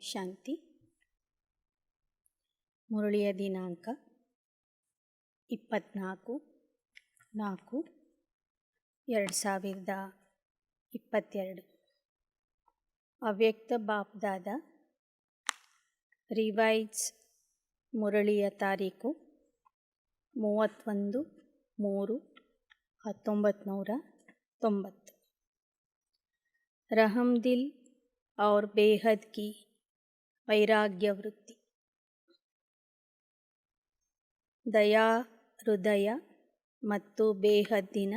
ಶಾಂತಿ. ಮುರಳಿಯ ದಿನಾಂಕ 24/4/2022. ಅವ್ಯಕ್ತ ಬಾಪ್ದಾದ ರಿವೈಸ್ ಮುರಳಿಯ ತಾರೀಕು 31/3/1990. रहमदिल और बेहद की वैराग्य वृत्ति. ದಯಾ ಹೃದಯ ಮತ್ತು ಬೇಹದ್ದಿನ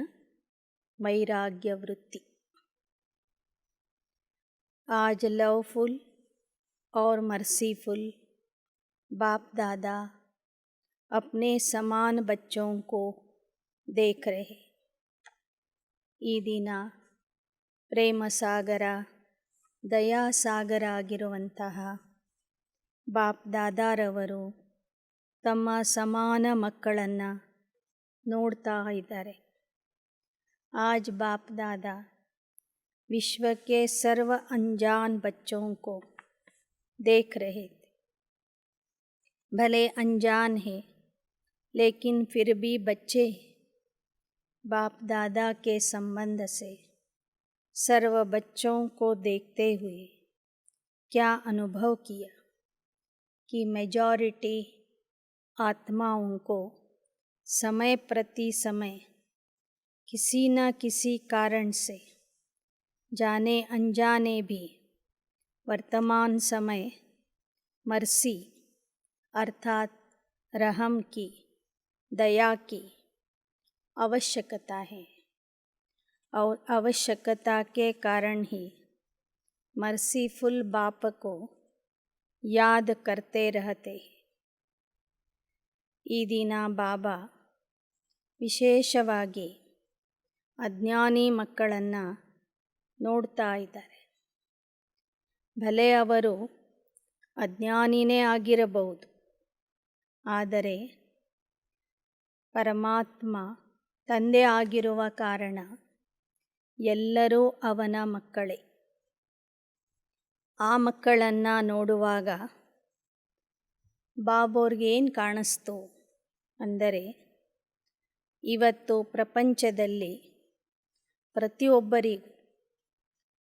ವೈರಾಗ್ಯ ವೃತ್ತಿ. आज लवफुल और मर्सीफुल बाप दादा अपने समान बच्चों को देख रहे. ಈ ದಿನ ಪ್ರೇಮ ಸಾಗರ ದಯಾಸಾಗರ ಆಗಿರುವಂತಹ ಬಾಪ್ ದಾದಾರವರು ತಮ್ಮ ಸಮಾನ ಮಕ್ಕಳನ್ನು ನೋಡ್ತಾ ಇದ್ದಾರೆ. आज बाप दादा विश्व के सर्व अनजान बच्चों को देख रहे थे. भले अनजान है लेकिन फिर भी बच्चे बाप दादा के संबंध से सर्व बच्चों को देखते हुए क्या अनुभव किया कि मेजॉरिटी आत्माओं को समय प्रति समय किसी न किसी कारण से जाने अनजाने भी वर्तमान समय मर्सी अर्थात रहम की दया की आवश्यकता है और आवश्यकता के कारण ही मर्सीफुल बाप को याद करते रहते हैं. ಈ ದಿನ ಬಾಬಾ ವಿಶೇಷವಾಗಿ ಅಜ್ಞಾನಿ ಮಕ್ಕಳನ್ನು ನೋಡ್ತಾ ಇದ್ದಾರೆ. ಭಲೆ ಅವರು ಅಜ್ಞಾನಿನೇ ಆಗಿರಬಹುದು, ಆದರೆ ಪರಮಾತ್ಮ ತಂದೆ ಆಗಿರುವ ಕಾರಣ ಎಲ್ಲರೂ ಅವನ ಮಕ್ಕಳೇ. ಆ ಮಕ್ಕಳನ್ನು ನೋಡುವಾಗ ಬಾಬೋರ್ಗೆ ಏನು ಕಾಣಿಸ್ತು ಅಂದರೆ, ಇವತ್ತು ಪ್ರಪಂಚದಲ್ಲಿ ಪ್ರತಿಯೊಬ್ಬರಿಗೂ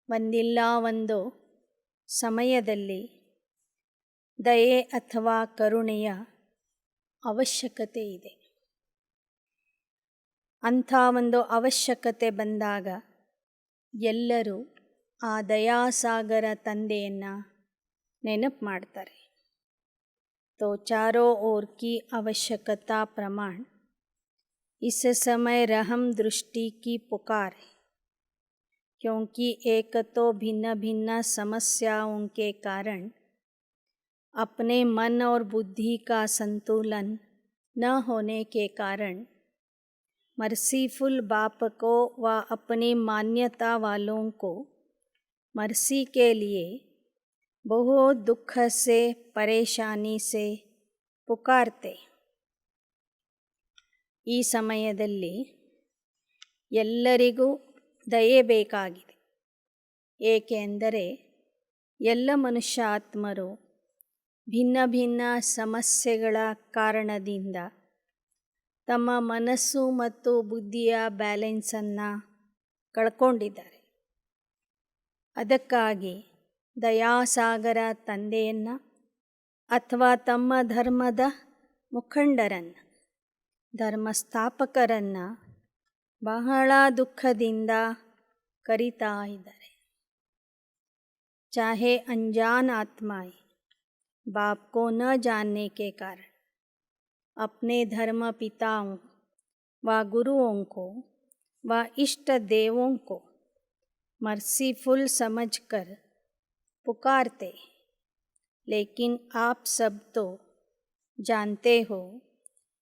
ಒಂದಿಲ್ಲ ಒಂದು ಸಮಯದಲ್ಲಿ ದಯೆ ಅಥವಾ ಕರುಣೆಯ ಅವಶ್ಯಕತೆ ಇದೆ. ಅಂಥ ಒಂದು ಅವಶ್ಯಕತೆ ಬಂದಾಗ ಎಲ್ಲರೂ ಆ ದಯಾಸಾಗರ ತಂದೆಯನ್ನು ನೆನಪು ಮಾಡ್ತಾರೆ. तो चारों ओर की आवश्यकता प्रमाण इस समय रहम दृष्टि की पुकार है, क्योंकि एक तो भिन्न भिन्न समस्याओं के कारण अपने मन और बुद्धि का संतुलन न होने के कारण मर्सीफुल बाप को व अपनी मान्यता वालों को मर्सी के लिए बहुत दुख से परेशानी से पुकारते. ಈ ಸಮಯದಲ್ಲಿ ಎಲ್ಲರಿಗೂ ದಯೆ ಬೇಕಾಗಿದೆ. ಏಕೆಂದರೆ ಎಲ್ಲ ಮನುಷ್ಯ ಆತ್ಮರು ಭಿನ್ನ ಭಿನ್ನ ಸಮಸ್ಯೆಗಳ ಕಾರಣದಿಂದ ತಮ್ಮ ಮನಸ್ಸು ಮತ್ತು ಬುದ್ಧಿಯ ಬ್ಯಾಲೆನ್ಸನ್ನು ಕಳ್ಕೊಂಡಿದ್ದಾರೆ. ಅದಕ್ಕಾಗಿ ದಯಾಸಾಗರ ತಂದೆಯನ್ನು ಅಥವಾ ತಮ್ಮ ಧರ್ಮದ ಮುಖಂಡರನ್ನು ಧರ್ಮಸ್ಥಾಪಕರನ್ನು ಬಹಳ ದುಃಖದಿಂದ ಕರೀತಾ ಇದ್ದಾರೆ. ಚಾಹೆ अनजान आत्माएं बाप को न जानने के कारण अपने धर्म पिताओं व गुरुओं को व इष्ट देवों को मर्सीफुल समझकर पुकारते. लेकिन आप सब तो जानते हो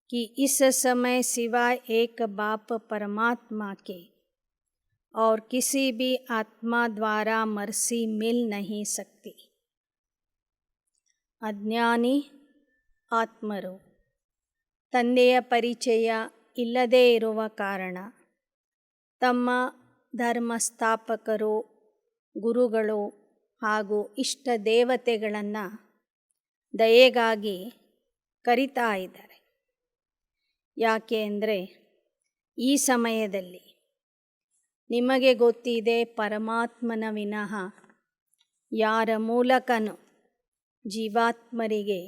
कि इस समय सिवाय एक बाप परमात्मा के और किसी भी आत्मा द्वारा मर्सी मिल नहीं सकती. ಅಜ್ಞಾನಿ ಆತ್ಮರು ತಂದೆಯ ಪರಿಚಯ ಇಲ್ಲದೇ ಇರುವ ಕಾರಣ ತಮ್ಮ ಧರ್ಮಸ್ಥಾಪಕರು ಗುರುಗಳು ಹಾಗೂ ಇಷ್ಟ ದೇವತೆಗಳನ್ನು ದಯೆಗಾಗಿ ಕರಿತಾ ಇದ್ದಾರೆ. ಯಾಕೆ ಅಂದರೆ ಈ ಸಮಯದಲ್ಲಿ ನಿಮಗೆ ಗೊತ್ತಿದೆ, ಪರಮಾತ್ಮನ ವಿನಃ ಯಾರ ಮೂಲಕನೂ ಜೀವಾತ್ಮರಿಗೆ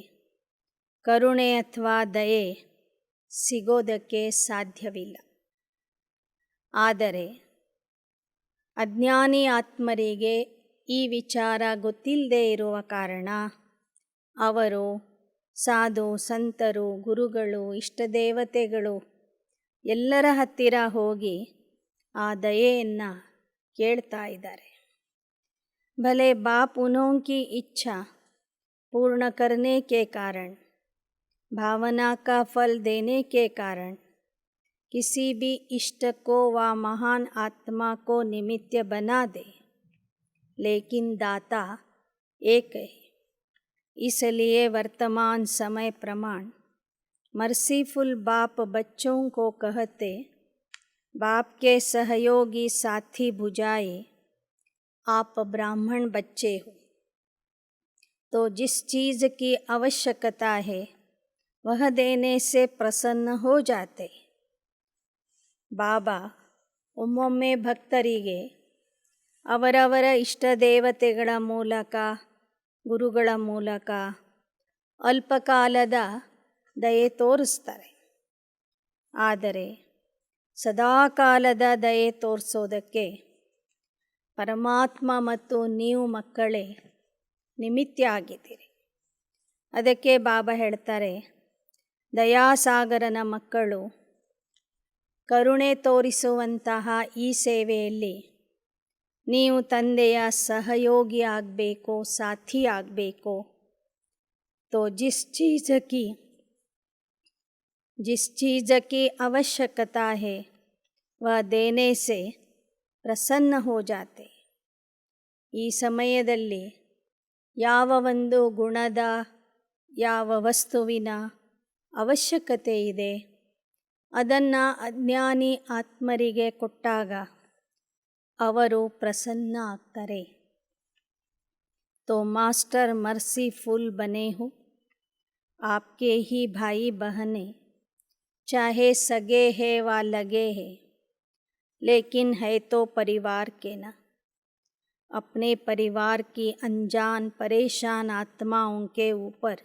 ಕರುಣೆ ಅಥವಾ ದಯೆ ಸಿಗೋದಕ್ಕೆ ಸಾಧ್ಯವಿಲ್ಲ. ಆದರೆ ಅಜ್ಞಾನಿ ಆತ್ಮರಿಗೆ ಈ ವಿಚಾರ ಗೊತ್ತಿಲ್ಲದೆ ಇರುವ ಕಾರಣ ಅವರು ಸಾಧು ಸಂತರು, ಗುರುಗಳು, ಇಷ್ಟದೇವತೆಗಳು ಎಲ್ಲರ ಹತ್ತಿರ ಹೋಗಿ ಆ ದಯೆಯನ್ನು ಕೇಳ್ತಾ ಇದ್ದಾರೆ. भले बाप उन्हों की इच्छा पूर्ण करने के कारण, भावना का फल देने के कारण किसी भी इष्ट को व महान आत्मा को निमित्त बना दे, लेकिन दाता एक है. इसलिए वर्तमान समय प्रमाण मर्सीफुल बाप बच्चों को कहते, बाप के सहयोगी साथी बुझाए, आप ब्राह्मण बच्चे हो, तो जिस चीज़ की आवश्यकता है वह देने से प्रसन्न हो जाते. ಬಾಬಾ ಒಮ್ಮೊಮ್ಮೆ ಭಕ್ತರಿಗೆ ಅವರವರ ಇಷ್ಟ ದೇವತೆಗಳ ಮೂಲಕ, ಗುರುಗಳ ಮೂಲಕ ಅಲ್ಪಕಾಲದ ದಯೆ ತೋರಿಸ್ತಾರೆ. ಆದರೆ ಸದಾಕಾಲದ ದಯೆ ತೋರಿಸೋದಕ್ಕೆ ಪರಮಾತ್ಮ ಮತ್ತು ನೀವು ಮಕ್ಕಳೇ ನಿಮಿತ್ತ ಆಗಿದ್ದೀರಿ. ಅದಕ್ಕೆ ಬಾಬಾ ಹೇಳ್ತಾರೆ, ದಯಾಸಾಗರನ ಮಕ್ಕಳು ಕರುಣೆ ತೋರಿಸುವಂತಹ ಈ ಸೇವೆಯಲ್ಲಿ ನೀವು ತಂದೆಯ ಸಹಯೋಗಿ ಆಗಬೇಕು, ಸಾಥಿ ಆಗಬೇಕು. तो जिस चीज़ की आवश्यकता है वह देने से ಪ್ರಸನ್ನ ಹೋ ಜಾತೆ. ಈ ಸಮಯದಲ್ಲಿ ಯಾವ ಒಂದು ಗುಣದ, ಯಾವ ವಸ್ತುವಿನ ಅವಶ್ಯಕತೆ ಇದೆ ಅದನ್ನು ಅಜ್ಞಾನಿ ಆತ್ಮರಿಗೆ ಕೊಟ್ಟಾಗ ಅವರು ಪ್ರಸನ್ನ ಆಗ್ತಾರೆ. तो मास्टर मर्सीफुल बने हो, आपके ही भाई बहने चाहे सगे है व लगे है, लेकिन है तो परिवार के न. अपने परिवार की अनजान परेशान आत्माओं के ऊपर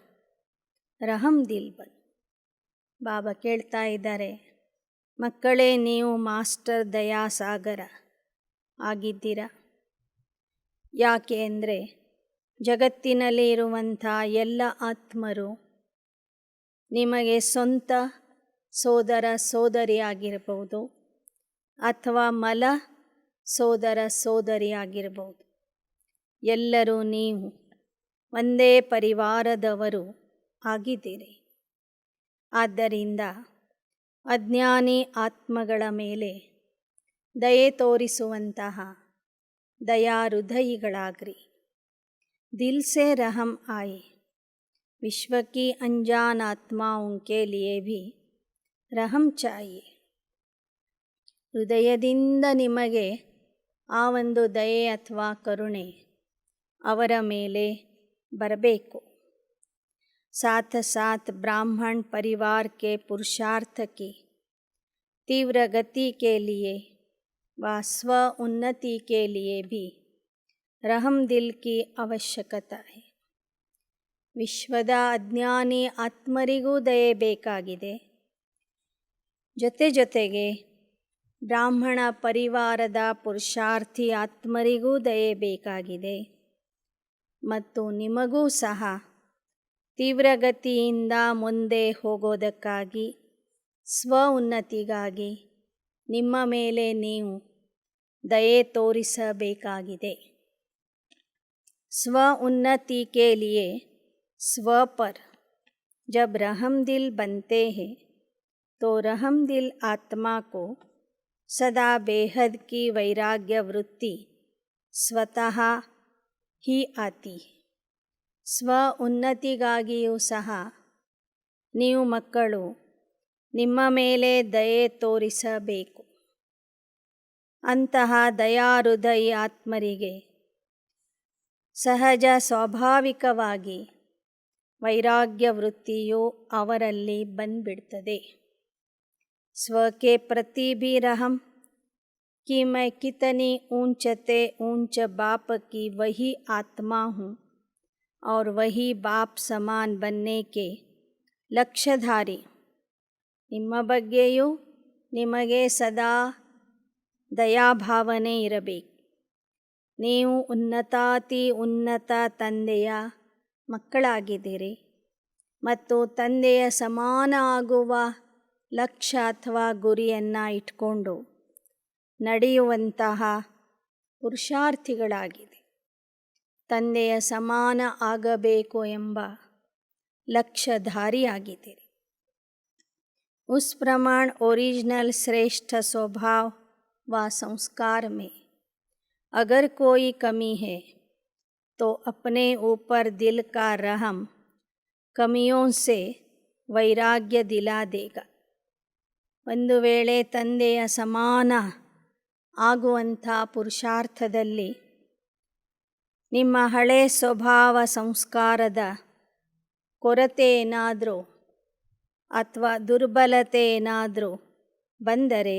रहम दिल बन. ಬಾಬಾ ಕೇಳ್ತಾ ಇದ್ದಾರೆ, ಮಕ್ಕಳೇ ನೀವು ಮಾಸ್ಟರ್ ದಯಾಸಾಗರ ಆಗಿದ್ದೀರ. ಯಾಕೆ ಅಂದರೆ ಜಗತ್ತಿನಲ್ಲಿ ಇರುವಂಥ ಎಲ್ಲ ಆತ್ಮರು ನಿಮಗೆ ಸ್ವಂತ ಸೋದರ ಸೋದರಿಯಾಗಿರ್ಬೋದು ಅಥವಾ ಮಲ ಸೋದರ ಸೋದರಿಯಾಗಿರ್ಬೋದು. ಎಲ್ಲರೂ ನೀವು ಒಂದೇ ಪರಿವಾರದವರು ಆಗಿದ್ದೀರಿ. ಆದ್ದರಿಂದ ಅಜ್ಞಾನಿ ಆತ್ಮಗಳ ಮೇಲೆ ದಯೆ ತೋರಿಸುವಂತಹ ದಯಾಹೃದಯಿಗಳಾಗ್ರಿ. ದಿಲ್ ಸೆ रहम आए, विश्व की अनजान आत्माओं के लिए भी रहम चाहिए. ಹೃದಯದಿಂದ ನಿಮಗೆ ಆ ಒಂದು ದಯೆ ಅಥವಾ ಕರುಣೆ ಅವರ ಮೇಲೆ ಬರಬೇಕು. साथ साथ ब्राह्मण परिवार के पुरुषार्थ की तीव्र गति के लिए व स्व उन्नति के लिए भी रहम दिल की ಅವಶ್ಯಕತೆ है. ವಿಶ್ವದ ಅಜ್ಞಾನಿ ಆತ್ಮರಿಗೂ ದಯೆ ಬೇಕಾಗಿದೆ. ಜೊತೆಗೆ ಬ್ರಾಹ್ಮಣ ಪರಿವಾರದ ಪುರುಷಾರ್ಥಿ ಆತ್ಮರಿಗೂ ದಯೆ ಬೇಕಾಗಿದೆ. ಮತ್ತು ನಿಮಗೂ ಸಹ ತೀವ್ರಗತಿಯಿಂದ ಮುಂದೆ ಹೋಗೋದಕ್ಕಾಗಿ, ಸ್ವ ಉನ್ನತಿಗಾಗಿ ನಿಮ್ಮ ಮೇಲೆ ನೀವು ದಯೆ ತೋರಿಸಬೇಕಾಗಿದೆ. स्व उन्नति के लिए स्व पर जब रहम दिल बनते हैं तो रहम दिल आत्मा को सदा बेहद की वैराग्य वृत्ति स्वतः ही आती है. ಸ್ವ ಉನ್ನತಿಗಾಗಿಯೂ ಸಹ ನೀವು ಮಕ್ಕಳು ನಿಮ್ಮ ಮೇಲೆ ದಯೆ ತೋರಿಸಬೇಕು. ಅಂತಹ ದಯಾಹೃದಯಿ ಆತ್ಮರಿಗೆ ಸಹಜ ಸ್ವಾಭಾವಿಕವಾಗಿ ವೈರಾಗ್ಯ ವೃತ್ತಿಯು ಅವರಲ್ಲಿ ಬಂದ್ಬಿಡ್ತದೆ. ಸ್ವಕ್ಕೆ ಪ್ರತಿ भी रहम कि मैं कितनी ऊंच ते ऊंच बाप की वही आत्मा हूँ और वही बाप समान बनने के ಲಕ್ಷ್ಯಧಾರಿ. ನಿಮ್ಮ ಬಗ್ಗೆಯೂ ನಿಮಗೆ ಸದಾ ದಯಾಭಾವನೆ ಇರಬೇಕು. ನೀವು ಉನ್ನತಾತಿ ಉನ್ನತ ತಂದೆಯ ಮಕ್ಕಳಾಗಿದ್ದೀರಿ ಮತ್ತು ತಂದೆಯ ಸಮಾನ ಆಗುವ ಲಕ್ಷ್ಯ ಅಥವಾ ಗುರಿಯನ್ನು ಇಟ್ಕೊಂಡು ನಡೆಯುವಂತಹ ಪುರುಷಾರ್ಥಿಗಳಾಗಿದೆ. ತಂದೆಯ ಸಮಾನ ಆಗಬೇಕು ಎಂಬ ಲಕ್ಷ್ಯಧಾರಿಯಾಗಿದ್ದೀರಿ. उस प्रमाण ओरिजिनल श्रेष्ठ स्वभाव व संस्कार में अगर कोई कमी है तो अपने ऊपर दिल का रहम कमियों से वैराग्य दिला देगा. ಒಂದು ವೇಳೆ ತಂದೆಯ ಸಮಾನ ಆಗುವಂಥ ಪುರುಷಾರ್ಥದಲ್ಲಿ ನಿಮ್ಮ ಹಳೆ ಸ್ವಭಾವ ಸಂಸ್ಕಾರದ ಕೊರತೆ ಏನಾದರೂ ಅಥವಾ ದುರ್ಬಲತೆ ಏನಾದರೂ ಬಂದರೆ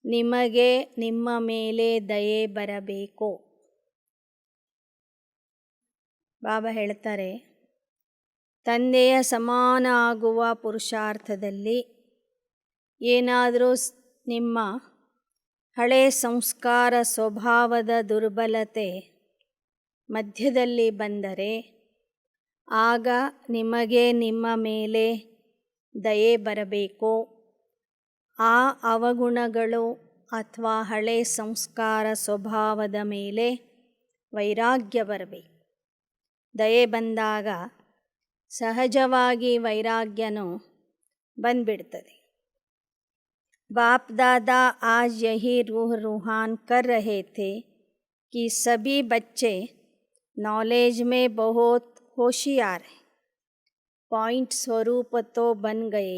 ನಿಮಗೆ ನಿಮ್ಮ ಮೇಲೆ ದಯೆ ಬರಬೇಕು. ಬಾಬಾ ಹೇಳ್ತಾರೆ, ತಂದೆಯ ಸಮಾನ ಆಗುವ ಪುರುಷಾರ್ಥದಲ್ಲಿ ಏನಾದರೂ ನಿಮ್ಮ ಹಳೆ ಸಂಸ್ಕಾರ ಸ್ವಭಾವದ ದುರ್ಬಲತೆ ಮಧ್ಯದಲ್ಲಿ ಬಂದರೆ ಆಗ ನಿಮಗೆ ನಿಮ್ಮ ಮೇಲೆ ದಯೆ ಬರಬೇಕು. ಆ ಅವಗುಣಗಳು ಅಥವಾ ಹಳೆ ಸಂಸ್ಕಾರ ಸ್ವಭಾವದ ಮೇಲೆ ವೈರಾಗ್ಯ ಬರಬೇಕು. ದಯೆ ಬಂದಾಗ ಸಹಜವಾಗಿ ವೈರಾಗ್ಯನೂ ಬಂದ್ಬಿಡ್ತದೆ. बाप दादा आज यही रूह रूहान कर रहे थे कि सभी बच्चे नॉलेज में बहुत होशियार हैं. पॉइंट स्वरूप तो बन गए,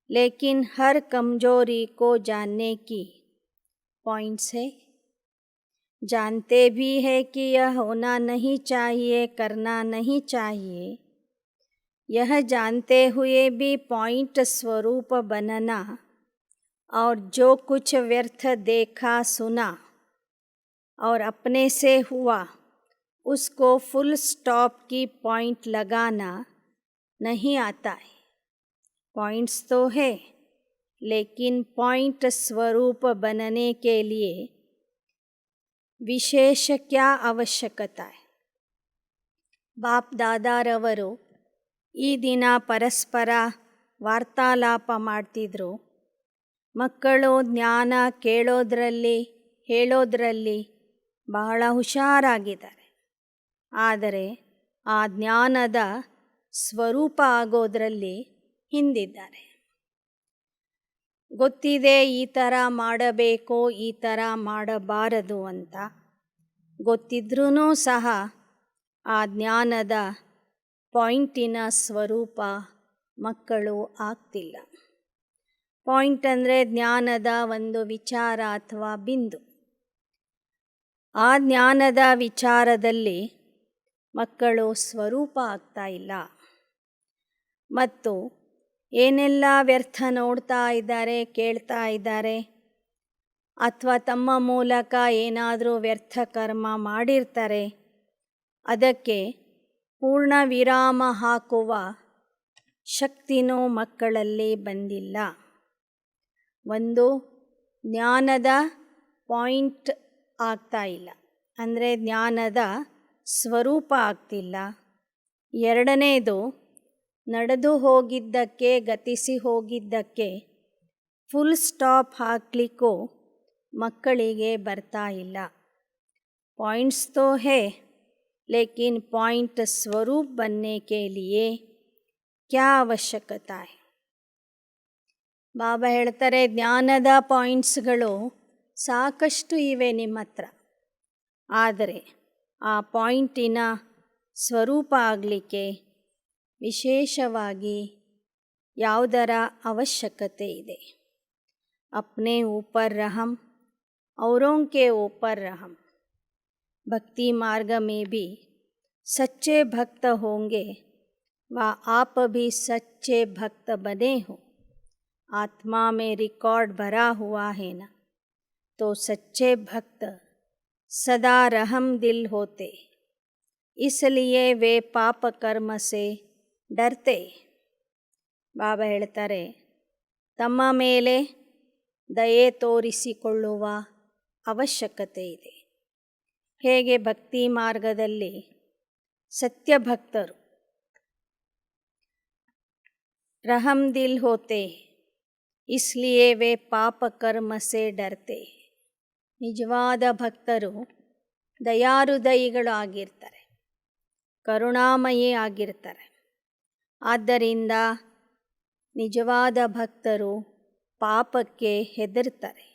लेकिन हर कमजोरी को जानने की पॉइंट्स है. जानते भी है कि यह होना नहीं चाहिए, करना नहीं चाहिए. यह जानते हुए भी पॉइंट स्वरूप बनना और जो कुछ व्यर्थ देखा सुना और अपने से हुआ उसको फुल स्टॉप की पॉइंट लगाना नहीं आता है. पॉइंट्स तो है, लेकिन पॉइंट स्वरूप बनने के लिए विशेष क्या आवश्यकता है. ಬಾಪ್ ದಾದಾರವರು ಈ ದಿನ ಪರಸ್ಪರ ವಾರ್ತಾಲಾಪ ಮಾಡ್ತಿದ್ರು. ಮಕ್ಕಳು ಜ್ಞಾನ ಕೇಳೋದ್ರಲ್ಲಿ ಹೇಳೋದ್ರಲ್ಲಿ ಬಹಳ ಹುಷಾರಾಗಿದ್ದಾರೆ. ಆದರೆ ಆ ಜ್ಞಾನದ ಸ್ವರೂಪ ಆಗೋದ್ರಲ್ಲಿ ಹಿಂದಿದ್ದಾರೆ. ಗೊತ್ತಿದೆ ಈ ಥರ ಮಾಡಬೇಕು, ಈ ಥರ ಮಾಡಬಾರದು ಅಂತ. ಗೊತ್ತಿದ್ರೂ ಸಹ ಆ ಜ್ಞಾನದ ಪಾಯಿಂಟಿನ ಸ್ವರೂಪ ಮಕ್ಕಳು ಆಗ್ತಿಲ್ಲ. ಪಾಯಿಂಟ್ ಅಂದರೆ ಜ್ಞಾನದ ಒಂದು ವಿಚಾರ ಅಥವಾ ಬಿಂದು. ಆ ಜ್ಞಾನದ ವಿಚಾರದಲ್ಲಿ ಮಕ್ಕಳು ಸ್ವರೂಪ ಆಗ್ತಾ ಇಲ್ಲ ಮತ್ತು ಏನೆಲ್ಲ ವ್ಯರ್ಥ ನೋಡ್ತಾ ಇದ್ದಾರೆ, ಕೇಳ್ತಾ ಇದ್ದಾರೆ ಅಥವಾ ತಮ್ಮ ಮೂಲಕ ಏನಾದರೂ ವ್ಯರ್ಥ ಕರ್ಮ ಮಾಡಿರ್ತಾರೆ. ಅದಕ್ಕೆ ಪೂರ್ಣ ವಿರಾಮ ಹಾಕುವ ಶಕ್ತಿನೂ ಮಕ್ಕಳಲ್ಲಿ ಬಂದಿಲ್ಲ. ಒಂದು ಜ್ಞಾನದ ಪಾಯಿಂಟ್ ಆಗ್ತಾ ಇಲ್ಲ, ಅಂದರೆ ಜ್ಞಾನದ ಸ್ವರೂಪ ಆಗ್ತಿಲ್ಲ. ಎರಡನೇದು, ನಡೆದು ಹೋಗಿದ್ದಕ್ಕೆ, ಗತಿಸಿ ಹೋಗಿದ್ದಕ್ಕೆ ಫುಲ್ ಸ್ಟಾಪ್ ಹಾಕಲಿಕ್ಕೂ ಮಕ್ಕಳಿಗೆ ಬರ್ತಾ ಇಲ್ಲ. पॉइंट्स तो है, लेकिन पॉइंट स्वरूप बनने के लिए क्या आवश्यकता है. ಬಾಬಾ ಹೇಳ್ತಾರೆ, ಜ್ಞಾನದ ಪಾಯಿಂಟ್ಸ್ಗಳು ಸಾಕಷ್ಟು ಇವೆ ನಿಮ್ಮ ಹತ್ರ. ಆದರೆ ಆ ಪಾಯಿಂಟಿನ ಸ್ವರೂಪ ಆಗಲಿಕ್ಕೆ ವಿಶೇಷವಾಗಿ ಯಾವುದರ ಅವಶ್ಯಕತೆ ಇದೆ. ಅಪ್ನೆ ಊಪರ್ ರಹಮ್, ಔರೋಂ ಕೆ ಊಪರ್ ರಹಮ್. भक्ति मार्ग में भी सच्चे भक्त होंगे व आप भी सच्चे भक्त बने हो। आत्मा में रिकॉर्ड भरा हुआ है ना, तो सच्चे भक्त सदा रहम दिल होते, इसलिए वे पाप कर्म से डरते। ಬಾಬಾ ಹೇಳ್ತಾರೆ, ತಮ್ಮ ಮೇಲೆ ದಯೆ ತೋರಿಸಿಕೊಳ್ಳುವ ಅವಶ್ಯಕತೆ ಇದೆ. ಹೇಗೆ ಭಕ್ತಿ ಮಾರ್ಗದಲ್ಲಿ ಸತ್ಯ ಭಕ್ತರು रहम दिल होते, इसलिए वे ಪಾಪ ಕರ್ಮ से डरते. ನಿಜವಾದ ಭಕ್ತರು ದಯಾಹೃದಯಿಗಳು ಆಗಿರ್ತಾರೆ, ಕರುಣಾಮಯಿ ಆಗಿರ್ತಾರೆ. ಆದ್ದರಿಂದ ನಿಜವಾದ ಭಕ್ತರು ಪಾಪಕ್ಕೆ ಹೆದರ್ತಾರೆ.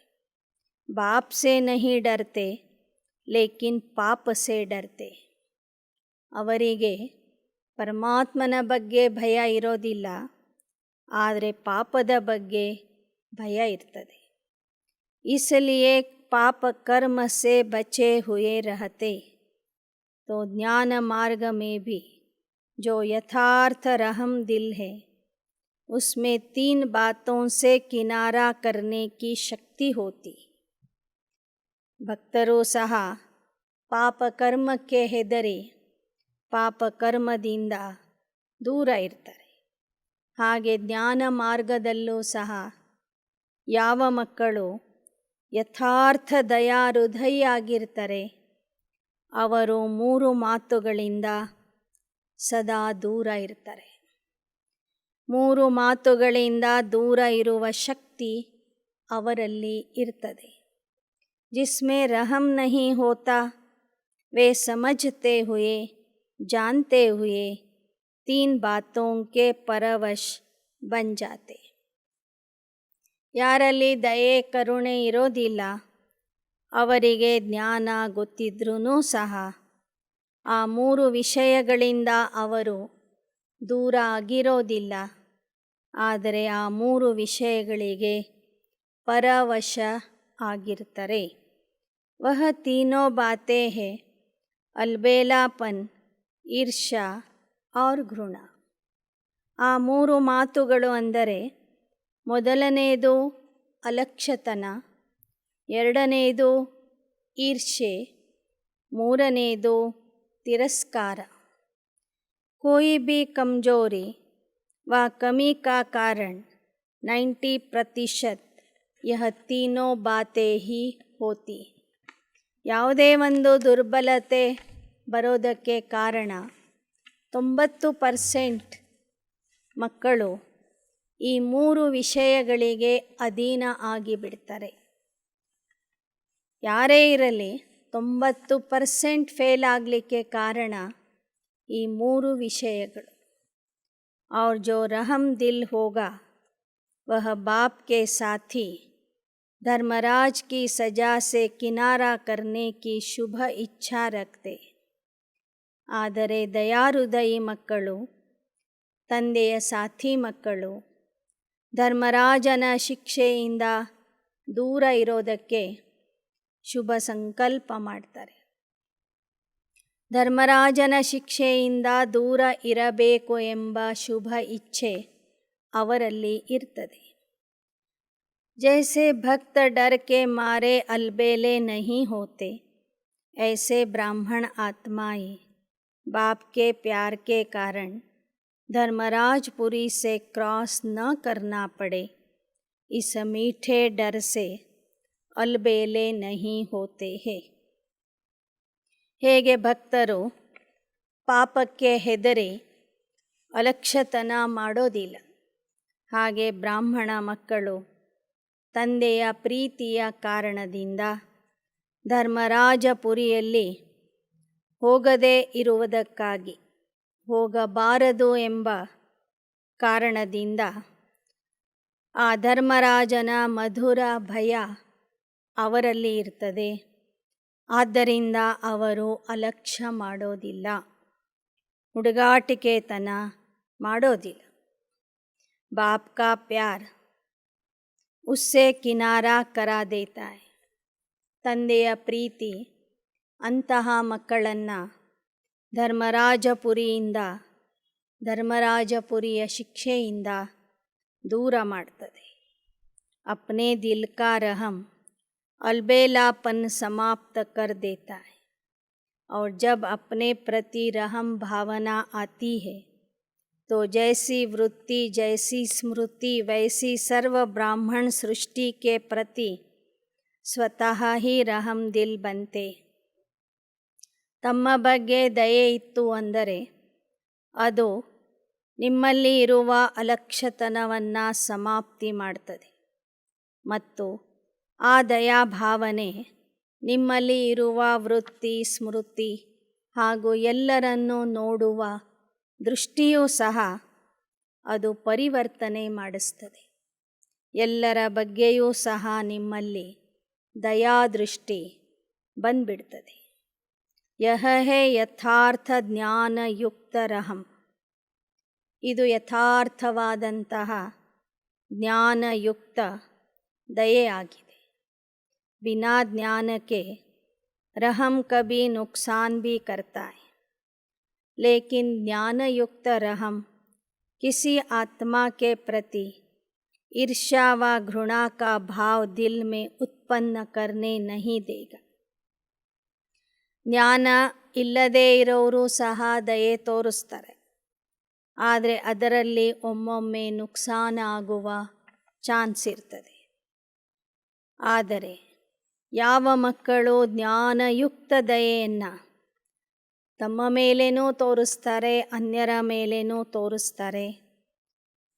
बाप से नहीं डरते लेकिन पाप से डरते. ಅವರಿಗೆ ಪರಮಾತ್ಮನ ಬಗ್ಗೆ ಭಯ ಇರೋದಿಲ್ಲ, ಆದರೆ ಪಾಪದ ಬಗ್ಗೆ ಭಯ ಇರ್ತದೆ. इसलिए पाप कर्म से बचे हुए रहते. तो ज्ञान मार्ग में भी जो यथार्थ रहम दिल है, उसमें 3 बातों से किनारा करने की शक्ति होती. ಭಕ್ತರು ಸಹ ಪಾಪ ಕರ್ಮಕ್ಕೆ ಹೆದರಿ ಪಾಪ ಕರ್ಮದಿಂದ ದೂರ ಇರ್ತಾರೆ. ಹಾಗೆ ಜ್ಞಾನ ಮಾರ್ಗದಲ್ಲೂ ಸಹ ಯಾವ ಮಕ್ಕಳು ಯಥಾರ್ಥ ದಯಾಹೃದಯಿಯಾಗಿರ್ತಾರೆ, ಅವರು 3 ಮಾತುಗಳಿಂದ ಸದಾ ದೂರ ಇರ್ತಾರೆ. 3 ಮಾತುಗಳಿಂದ ದೂರ ಇರುವ ಶಕ್ತಿ ಅವರಲ್ಲಿ ಇರ್ತದೆ. जिसमें रहम नहीं होता, वे समझते हुए जानते हुए 3 बातों के परवश बन जाते. ಯಾರಲ್ಲಿ ದಯೆ ಕರುಣೆ ಇರೋದಿಲ್ಲ, ಅವರಿಗೆ ಜ್ಞಾನ ಗೊತ್ತಿದ್ರೂ ಸಹ ಆ 3 ವಿಷಯಗಳಿಂದ ಅವರು ದೂರ ಆಗಿರೋದಿಲ್ಲ. ಆದರೆ ಆ 3 ವಿಷಯಗಳಿಗೆ ಪರವಶ ಆಗಿರ್ತಾರೆ. वह तीनों बातें हैं अलबेलापन, ईर्ष्या और घृಣ. ಆ 3 ಮಾತುಗಳು ಅಂದರೆ, ಮೊದಲನೆಯದು ಅಲಕ್ಷ್ಯತನ, ಎರಡನೆಯದು ಈರ್ಷ್ಯೆ, ಮೂರನೆಯದು ತಿರಸ್ಕಾರ. कोई भी कमजोरी व कमी का कारण 90% यह तीनों बातें ही होती. ಯಾವುದೇ ಒಂದು ದುರ್ಬಲತೆ ಬರೋದಕ್ಕೆ ಕಾರಣ 90% ಮಕ್ಕಳು ಈ 3 ವಿಷಯಗಳಿಗೆ ಅಧೀನ ಆಗಿಬಿಡ್ತಾರೆ. ಯಾರೇ ಇರಲಿ 90% ಫೇಲ್ ಆಗಲಿಕ್ಕೆ ಕಾರಣ ಈ 3 ವಿಷಯಗಳು. और जो रहम दिल होगा वह बाप के साथी धर्मराज की सजा से किनारा करने की शुभ इच्छा रखते. ಆದರೆ ದಯಾಹೃದಯಿ ಮಕ್ಕಳು, ತಂದೆಯ ಸಾಥಿ ಮಕ್ಕಳು, ಧರ್ಮರಾಜನ ಶಿಕ್ಷೆಯಿಂದ ದೂರ ಇರೋದಕ್ಕೆ ಶುಭ ಸಂಕಲ್ಪ ಮಾಡ್ತಾರೆ. ಧರ್ಮರಾಜನ ಶಿಕ್ಷೆಯಿಂದ ದೂರ ಇರಬೇಕು ಎಂಬ ಶುಭ ಇಚ್ಛೆ ಅವರಲ್ಲಿ ಇರ್ತದೆ. जैसे भक्त डर के मारे अलबेले नहीं होते, ऐसे ब्राह्मण आत्माएं बाप के प्यार के कारण धर्मराजपुरी से क्रॉस न करना पड़े, इस मीठे डर से अलबेले नहीं होते हैं. ಹೇಗೆ ಭಕ್ತರು ಪಾಪಕ್ಕೆ ಹೆದರಿ ಅಲಕ್ಷ್ಯತನ ಮಾಡೋದಿಲ್ಲ, ಹಾಗೆ ಬ್ರಾಹ್ಮಣ ಮಕ್ಕಳು ತಂದೆಯ ಪ್ರೀತಿಯ ಕಾರಣದಿಂದ ಧರ್ಮರಾಜಪುರಿಯಲ್ಲಿ ಹೋಗದೇ ಇರುವುದಕ್ಕಾಗಿ, ಹೋಗಬಾರದು ಎಂಬ ಕಾರಣದಿಂದ ಆ ಧರ್ಮರಾಜನ ಮಧುರ ಭಯ ಅವರಲ್ಲಿ ಇರ್ತದೆ. ಆದ್ದರಿಂದ ಅವರು ಅಲಕ್ಷ್ಯ ಮಾಡೋದಿಲ್ಲ, ಹುಡುಗಾಟಿಕೆತನ ಮಾಡೋದಿಲ್ಲ. ಬಾಪ್ ಕಾ ಪ್ಯಾರ್ उससे किनारा करा देता है. ತಂದೆಯ ಪ್ರೀತಿ ಅಂತಹ ಮಕ್ಕಳನ್ನು ಧರ್ಮರಾಜಪುರಿಯಿಂದ, ಧರ್ಮರಾಜಪುರಿಯ ಶಿಕ್ಷೆಯಿಂದ दूर ಮಾಡ್ತದೆ. अपने दिल का रहम अलबेलापन समाप्त कर देता है और जब अपने प्रति रहम भावना आती है तो जैसी वृत्ति, जैसी स्मृति, वैसी सर्व ब्राह्मण सृष्टि के प्रति स्वतः ही रहम दिल बनते. ತಮ್ಮ ಬಗ್ಗೆ ದಯೆ ಇತ್ತು ಅಂದರೆ ಅದು ನಿಮ್ಮಲ್ಲಿ ಇರುವ ಅಲಕ್ಷ್ಯತನವನ್ನು ಸಮಾಪ್ತಿ ಮಾಡ್ತದೆ ಮತ್ತು ಆ ದಯಾಭಾವನೆ ನಿಮ್ಮಲ್ಲಿ ಇರುವ ವೃತ್ತಿ, ಸ್ಮೃತಿ ಹಾಗೂ ಎಲ್ಲರನ್ನೂ ನೋಡುವ ದೃಷ್ಟಿಯೂ ಸಹ ಅದು ಪರಿವರ್ತನೆ ಮಾಡಿಸ್ತದೆ. ಎಲ್ಲರ ಬಗ್ಗೆಯೂ ಸಹ ನಿಮ್ಮಲ್ಲಿ ದಯಾದೃಷ್ಟಿ ಬಂದ್ಬಿಡ್ತದೆ. ಯಹ ಹೇ ಯಥಾರ್ಥ ಜ್ಞಾನಯುಕ್ತ ರಹಂ. ಇದು ಯಥಾರ್ಥವಾದಂತಹ ಜ್ಞಾನಯುಕ್ತ ದಯೆಯಾಗಿದೆ. ಬಿನಾ ಜ್ಞಾನಕ್ಕೆ रहम कभी नुकसान भी करता है, लेकिन ज्ञानयुक्त रहम किसी आत्मा के प्रति ईर्ष्या व घृणा का भाव दिल में उत्पन्न करने नहीं देगा. ಜ್ಞಾನ ಇಲ್ಲದೇ ಇರೋರು ಸಹ ದಯೆ ತೋರಿಸ್ತಾರೆ, ಆದರೆ ಅದರಲ್ಲಿ ಒಮ್ಮೊಮ್ಮೆ ನುಕ್ಸಾನ ಆಗುವ ಚಾನ್ಸ್ ಇರ್ತದೆ. ಆದರೆ ಯಾವ ಮಕ್ಕಳು ಜ್ಞಾನಯುಕ್ತ ದಯೆಯನ್ನು ತಮ್ಮ ಮೇಲೇನೂ ತೋರಿಸ್ತಾರೆ, ಅನ್ಯರ ಮೇಲೇನೂ ತೋರಿಸ್ತಾರೆ,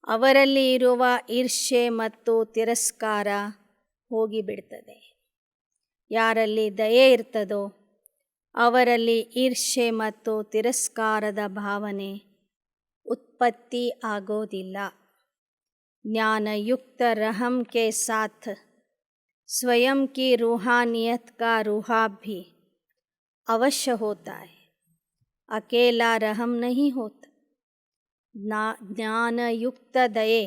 ಅವರಲ್ಲಿ ಇರುವ ಈರ್ಷ್ಯೆ ಮತ್ತು ತಿರಸ್ಕಾರ ಹೋಗಿಬಿಡ್ತದೆ. ಯಾರಲ್ಲಿ ದಯೆ ಇರ್ತದೋ ಅವರಲ್ಲಿ ಈರ್ಷ್ಯೆ ಮತ್ತು ತಿರಸ್ಕಾರದ ಭಾವನೆ उत्पत्ति आगोदिಲ್ಲ. ज्ञानयुक्त रहम के साथ स्वयं की रूहानियत का रूहाब भी अवश्य होता है. अकेला रहम नहीं होता. ಜ್ಞಾನಯುಕ್ತ ದಯೆ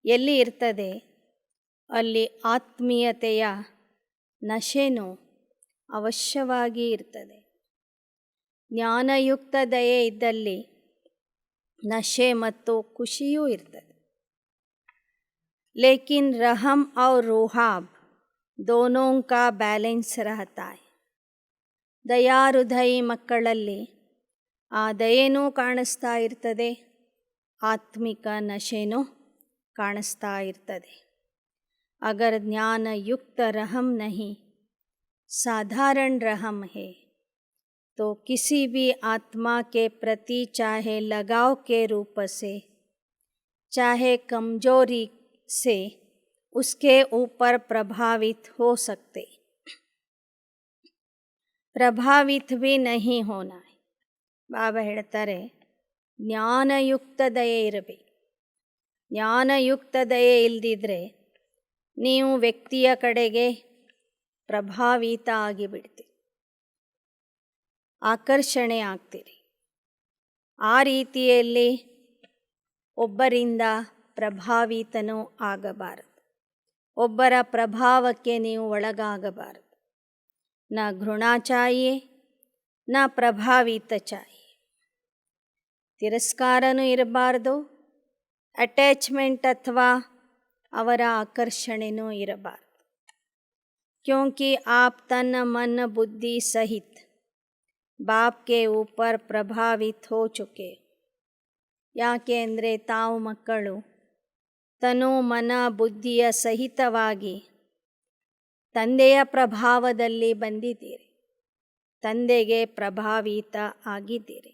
ಎಲ್ಲಿ ಇರ್ತದೆ ಅಲ್ಲಿ ಆತ್ಮೀಯತೆಯ ನಶೆನೂ ಅವಶ್ಯವಾಗಿ ಇರ್ತದೆ. ಜ್ಞಾನಯುಕ್ತ ದಯೆ ಇದ್ದಲ್ಲಿ नशे ಮತ್ತು ಖುಷಿಯೂ ಇರ್ತದೆ. लेकिन रहम और रूहाब दोनों का बैलेंस रहता है. ದಯಾಹೃದಯಿ ಮಕ್ಕಳಲ್ಲಿ ಆ ದಯೆನೂ ಕಾಣಿಸ್ತಾ ಇರ್ತದೆ, ಆತ್ಮಿಕ ನಶೆನೂ ಕಾಣಿಸ್ತಾ ಇರ್ತದೆ. अगर ज्ञान युक्त रहम नहीं, साधारण रहम है, तो किसी भी आत्मा के प्रति चाहे लगाव के रूप से, चाहे कमजोरी से उसके ऊपर प्रभावित हो सकते. प्रभावित भी नहीं होना है. ಬಾಬಾ ಹೇಳ್ತಾರೆ, ಜ್ಞಾನಯುಕ್ತ ದಯೆ ಇರಬೇಕು. ಜ್ಞಾನಯುಕ್ತ ದಯೆ ಇಲ್ಲದಿದ್ದರೆ ನೀವು ವ್ಯಕ್ತಿಯ ಕಡೆಗೆ ಪ್ರಭಾವಿತ ಆಗಿಬಿಡ್ತೀರಿ, ಆಕರ್ಷಣೆ ಆಗ್ತೀರಿ. ಆ ರೀತಿಯಲ್ಲಿ ಒಬ್ಬರಿಂದ ಪ್ರಭಾವಿತನೂ ಆಗಬಾರದು, ಒಬ್ಬರ ಪ್ರಭಾವಕ್ಕೆ ನೀವು ಒಳಗಾಗಬಾರದು. ನ घृणा चाहिए, ನ ಪ್ರಭಾವಿತ चाहिए. ತಿರಸ್ಕಾರನೂ ಇರಬಾರ್ದು, ಅಟ್ಯಾಚ್ಮೆಂಟ್ ಅಥವಾ ಅವರ ಆಕರ್ಷಣೆನೂ ಇರಬಾರ್ದು. क्योंकि आप तन मन बुद्धि सहित बाप के ऊपर प्रभावित हो चुके. ಯಾಕೆ ಅಂದರೆ ತಾವು ಮಕ್ಕಳು ತನು ಮನ ಬುದ್ಧಿಯ ಸಹಿತವಾಗಿ ತಂದೆಯ ಪ್ರಭಾವದಲ್ಲಿ ಬಂದಿದ್ದೀರಿ, ತಂದೆಗೆ ಪ್ರಭಾವಿತ ಆಗಿದ್ದೀರಿ.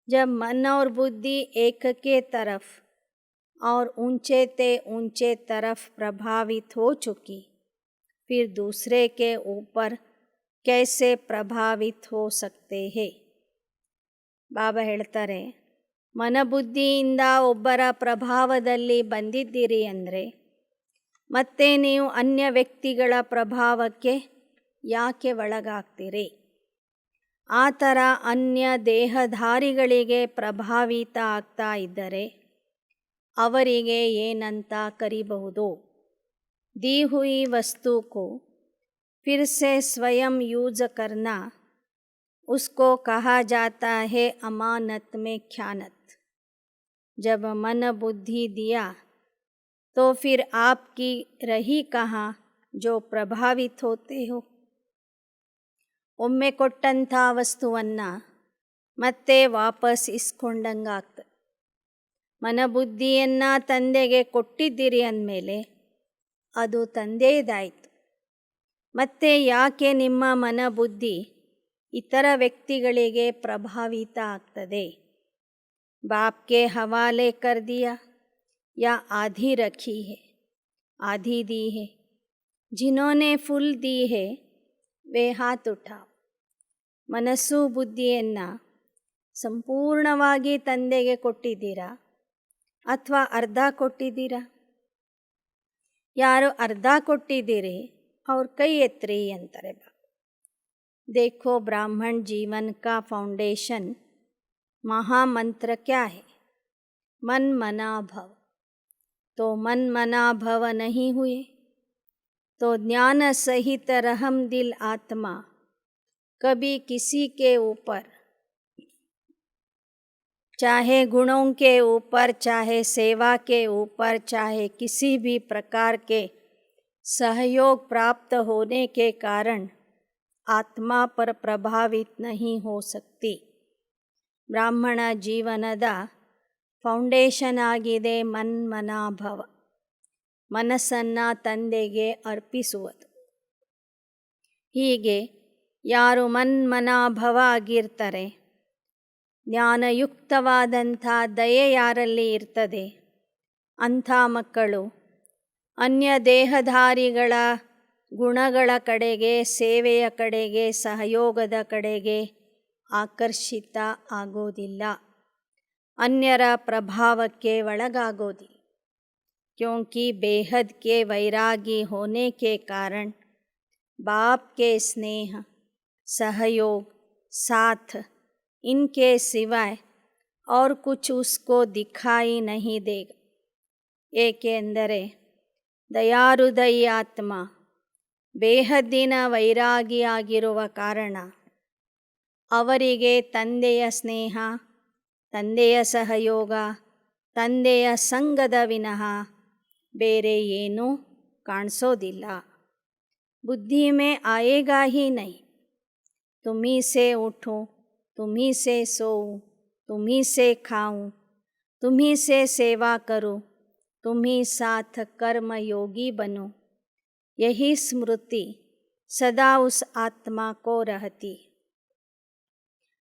जब मन और बुद्धि एक के तरफ और ऊंचे ते ऊंचे तरफ प्रभावित हो चुकी, फिर दूसरे के ऊपर कैसे प्रभावित हो सकते हैं. ಬಾಬಾ ಹೇಳ್ತಾರೆ, ಮನಬುದ್ಧಿಯಿಂದ ಒಬ್ಬರ ಪ್ರಭಾವದಲ್ಲಿ ಬಂದಿದ್ದೀರಿ ಅಂದರೆ ಮತ್ತೆ ನೀವು ಅನ್ಯ ವ್ಯಕ್ತಿಗಳ ಪ್ರಭಾವಕ್ಕೆ ಯಾಕೆ ಒಳಗಾಗ್ತೀರಿ? ಆ ಥರ ಅನ್ಯ ದೇಹಧಾರಿಗಳಿಗೆ ಪ್ರಭಾವಿತ ಆಗ್ತಾ ಇದ್ದರೆ ಅವರಿಗೆ ಏನಂತ ಕರಿಬಹುದು? दी हुई वस्तु को फिर से स्वयं यूज करना, उसको कहा जाता है अमानत में ख्यानत। जब मन बुद्धि दिया तो फिर आपकी रही कहाँ जो ಪ್ರಭಾವಿತ ಹೋತೆ ಹೋ. ಒಮ್ಮೆ ಕೊಟ್ಟಂಥ ವಸ್ತುವನ್ನು ಮತ್ತೆ ವಾಪಸ್ ಇಸ್ಕೊಂಡಂಗಾಗ್ತದೆ. ಮನಬುದ್ಧಿಯನ್ನು ತಂದೆಗೆ ಕೊಟ್ಟಿದ್ದೀರಿ ಅಂದಮೇಲೆ ಅದು ತಂದೆಯದಾಯಿತು. ಮತ್ತೆ ಯಾಕೆ ನಿಮ್ಮ ಮನಬುದ್ಧಿ ಇತರ ವ್ಯಕ್ತಿಗಳಿಗೆ ಪ್ರಭಾವಿತ ಆಗ್ತದೆ? बाप के हवाले कर दिया या आधी रखी है, आधी दी है. जिन्होंने फुल दी है वे हाथ उठाओ. ಮನಸ್ಸು ಬುದ್ಧಿಯನ್ನು ಸಂಪೂರ್ಣವಾಗಿ ತಂದೆಗೆ ಕೊಟ್ಟಿದ್ದೀರಾ ಅಥವಾ ಅರ್ಧ ಕೊಟ್ಟಿದ್ದೀರಾ? ಯಾರು ಅರ್ಧ ಕೊಟ್ಟಿದ್ದೀರಿ ಅವ್ರ ಕೈ ಎತ್ತರಿ ಅಂತಾರೆ. देखो ब्राह्मण जीवन का फाउंडेशन महामंत्र क्या है? मन मना भव. तो मन मना भव नहीं हुए तो ज्ञान सहित रहम दिल आत्मा कभी किसी के ऊपर, चाहे गुणों के ऊपर, चाहे सेवा के ऊपर, चाहे किसी भी प्रकार के सहयोग प्राप्त होने के कारण आत्मा पर प्रभावित नहीं हो सकती. ಬ್ರಾಹ್ಮಣ ಜೀವನದ ಫೌಂಡೇಶನ್ ಆಗಿದೆ ಮನ್ಮನಾಭವ, ಮನಸ್ಸನ್ನು ತಂದೆಗೆ ಅರ್ಪಿಸುವುದು. ಹೀಗೆ ಯಾರು ಮನ್ಮನಾಭವ ಆಗಿರ್ತಾರೆ, ಜ್ಞಾನಯುಕ್ತವಾದಂಥ ದಯೆ ಯಾರಲ್ಲಿ ಇರ್ತದೆ, ಅಂಥ ಮಕ್ಕಳು ಅನ್ಯ ದೇಹಧಾರಿಗಳ ಗುಣಗಳ ಕಡೆಗೆ, ಸೇವೆಯ ಕಡೆಗೆ, ಸಹಯೋಗದ ಕಡೆಗೆ ಆಕರ್ಷಿತ ಆಗೋದಿಲ್ಲ, अन्यर प्रभावಕ್ಕೆ ಒಳಗಾಗೋದಿಲ್ಲ. क्योंकि बेहद के वैरागी होने के कारण बाप के स्नेह, सहयोग, साथ इनके सिवाय और कुछ उसको दिखाई नहीं देगा. ಏಕೆಂದರೆ ದಯಾಹೃದಯಿ ಆತ್ಮ ಬೇಹದ್ದಿನ ವೈರಾಗಿಯಾಗಿರುವ ಕಾರಣ ಅವರಿಗೆ ತಂದೆಯ ಸ್ನೇಹ, ತಂದೆಯ ಸಹಯೋಗ, ತಂದೆಯ ಸಂಗದ ವಿನಃ ಬೇರೆ ಏನೂ ಕಾಣಿಸೋದಿಲ್ಲ. बुद्धि में आएगा ही नहीं. तुम्ही से उठूं, तुम्ही से सोऊं, तुम्ही से खाऊं, तुम्ही से सेवा करूं, तुम्ही साथ कर्म योगी बनूं. यही स्मृति सदा उस आत्मा को रहती.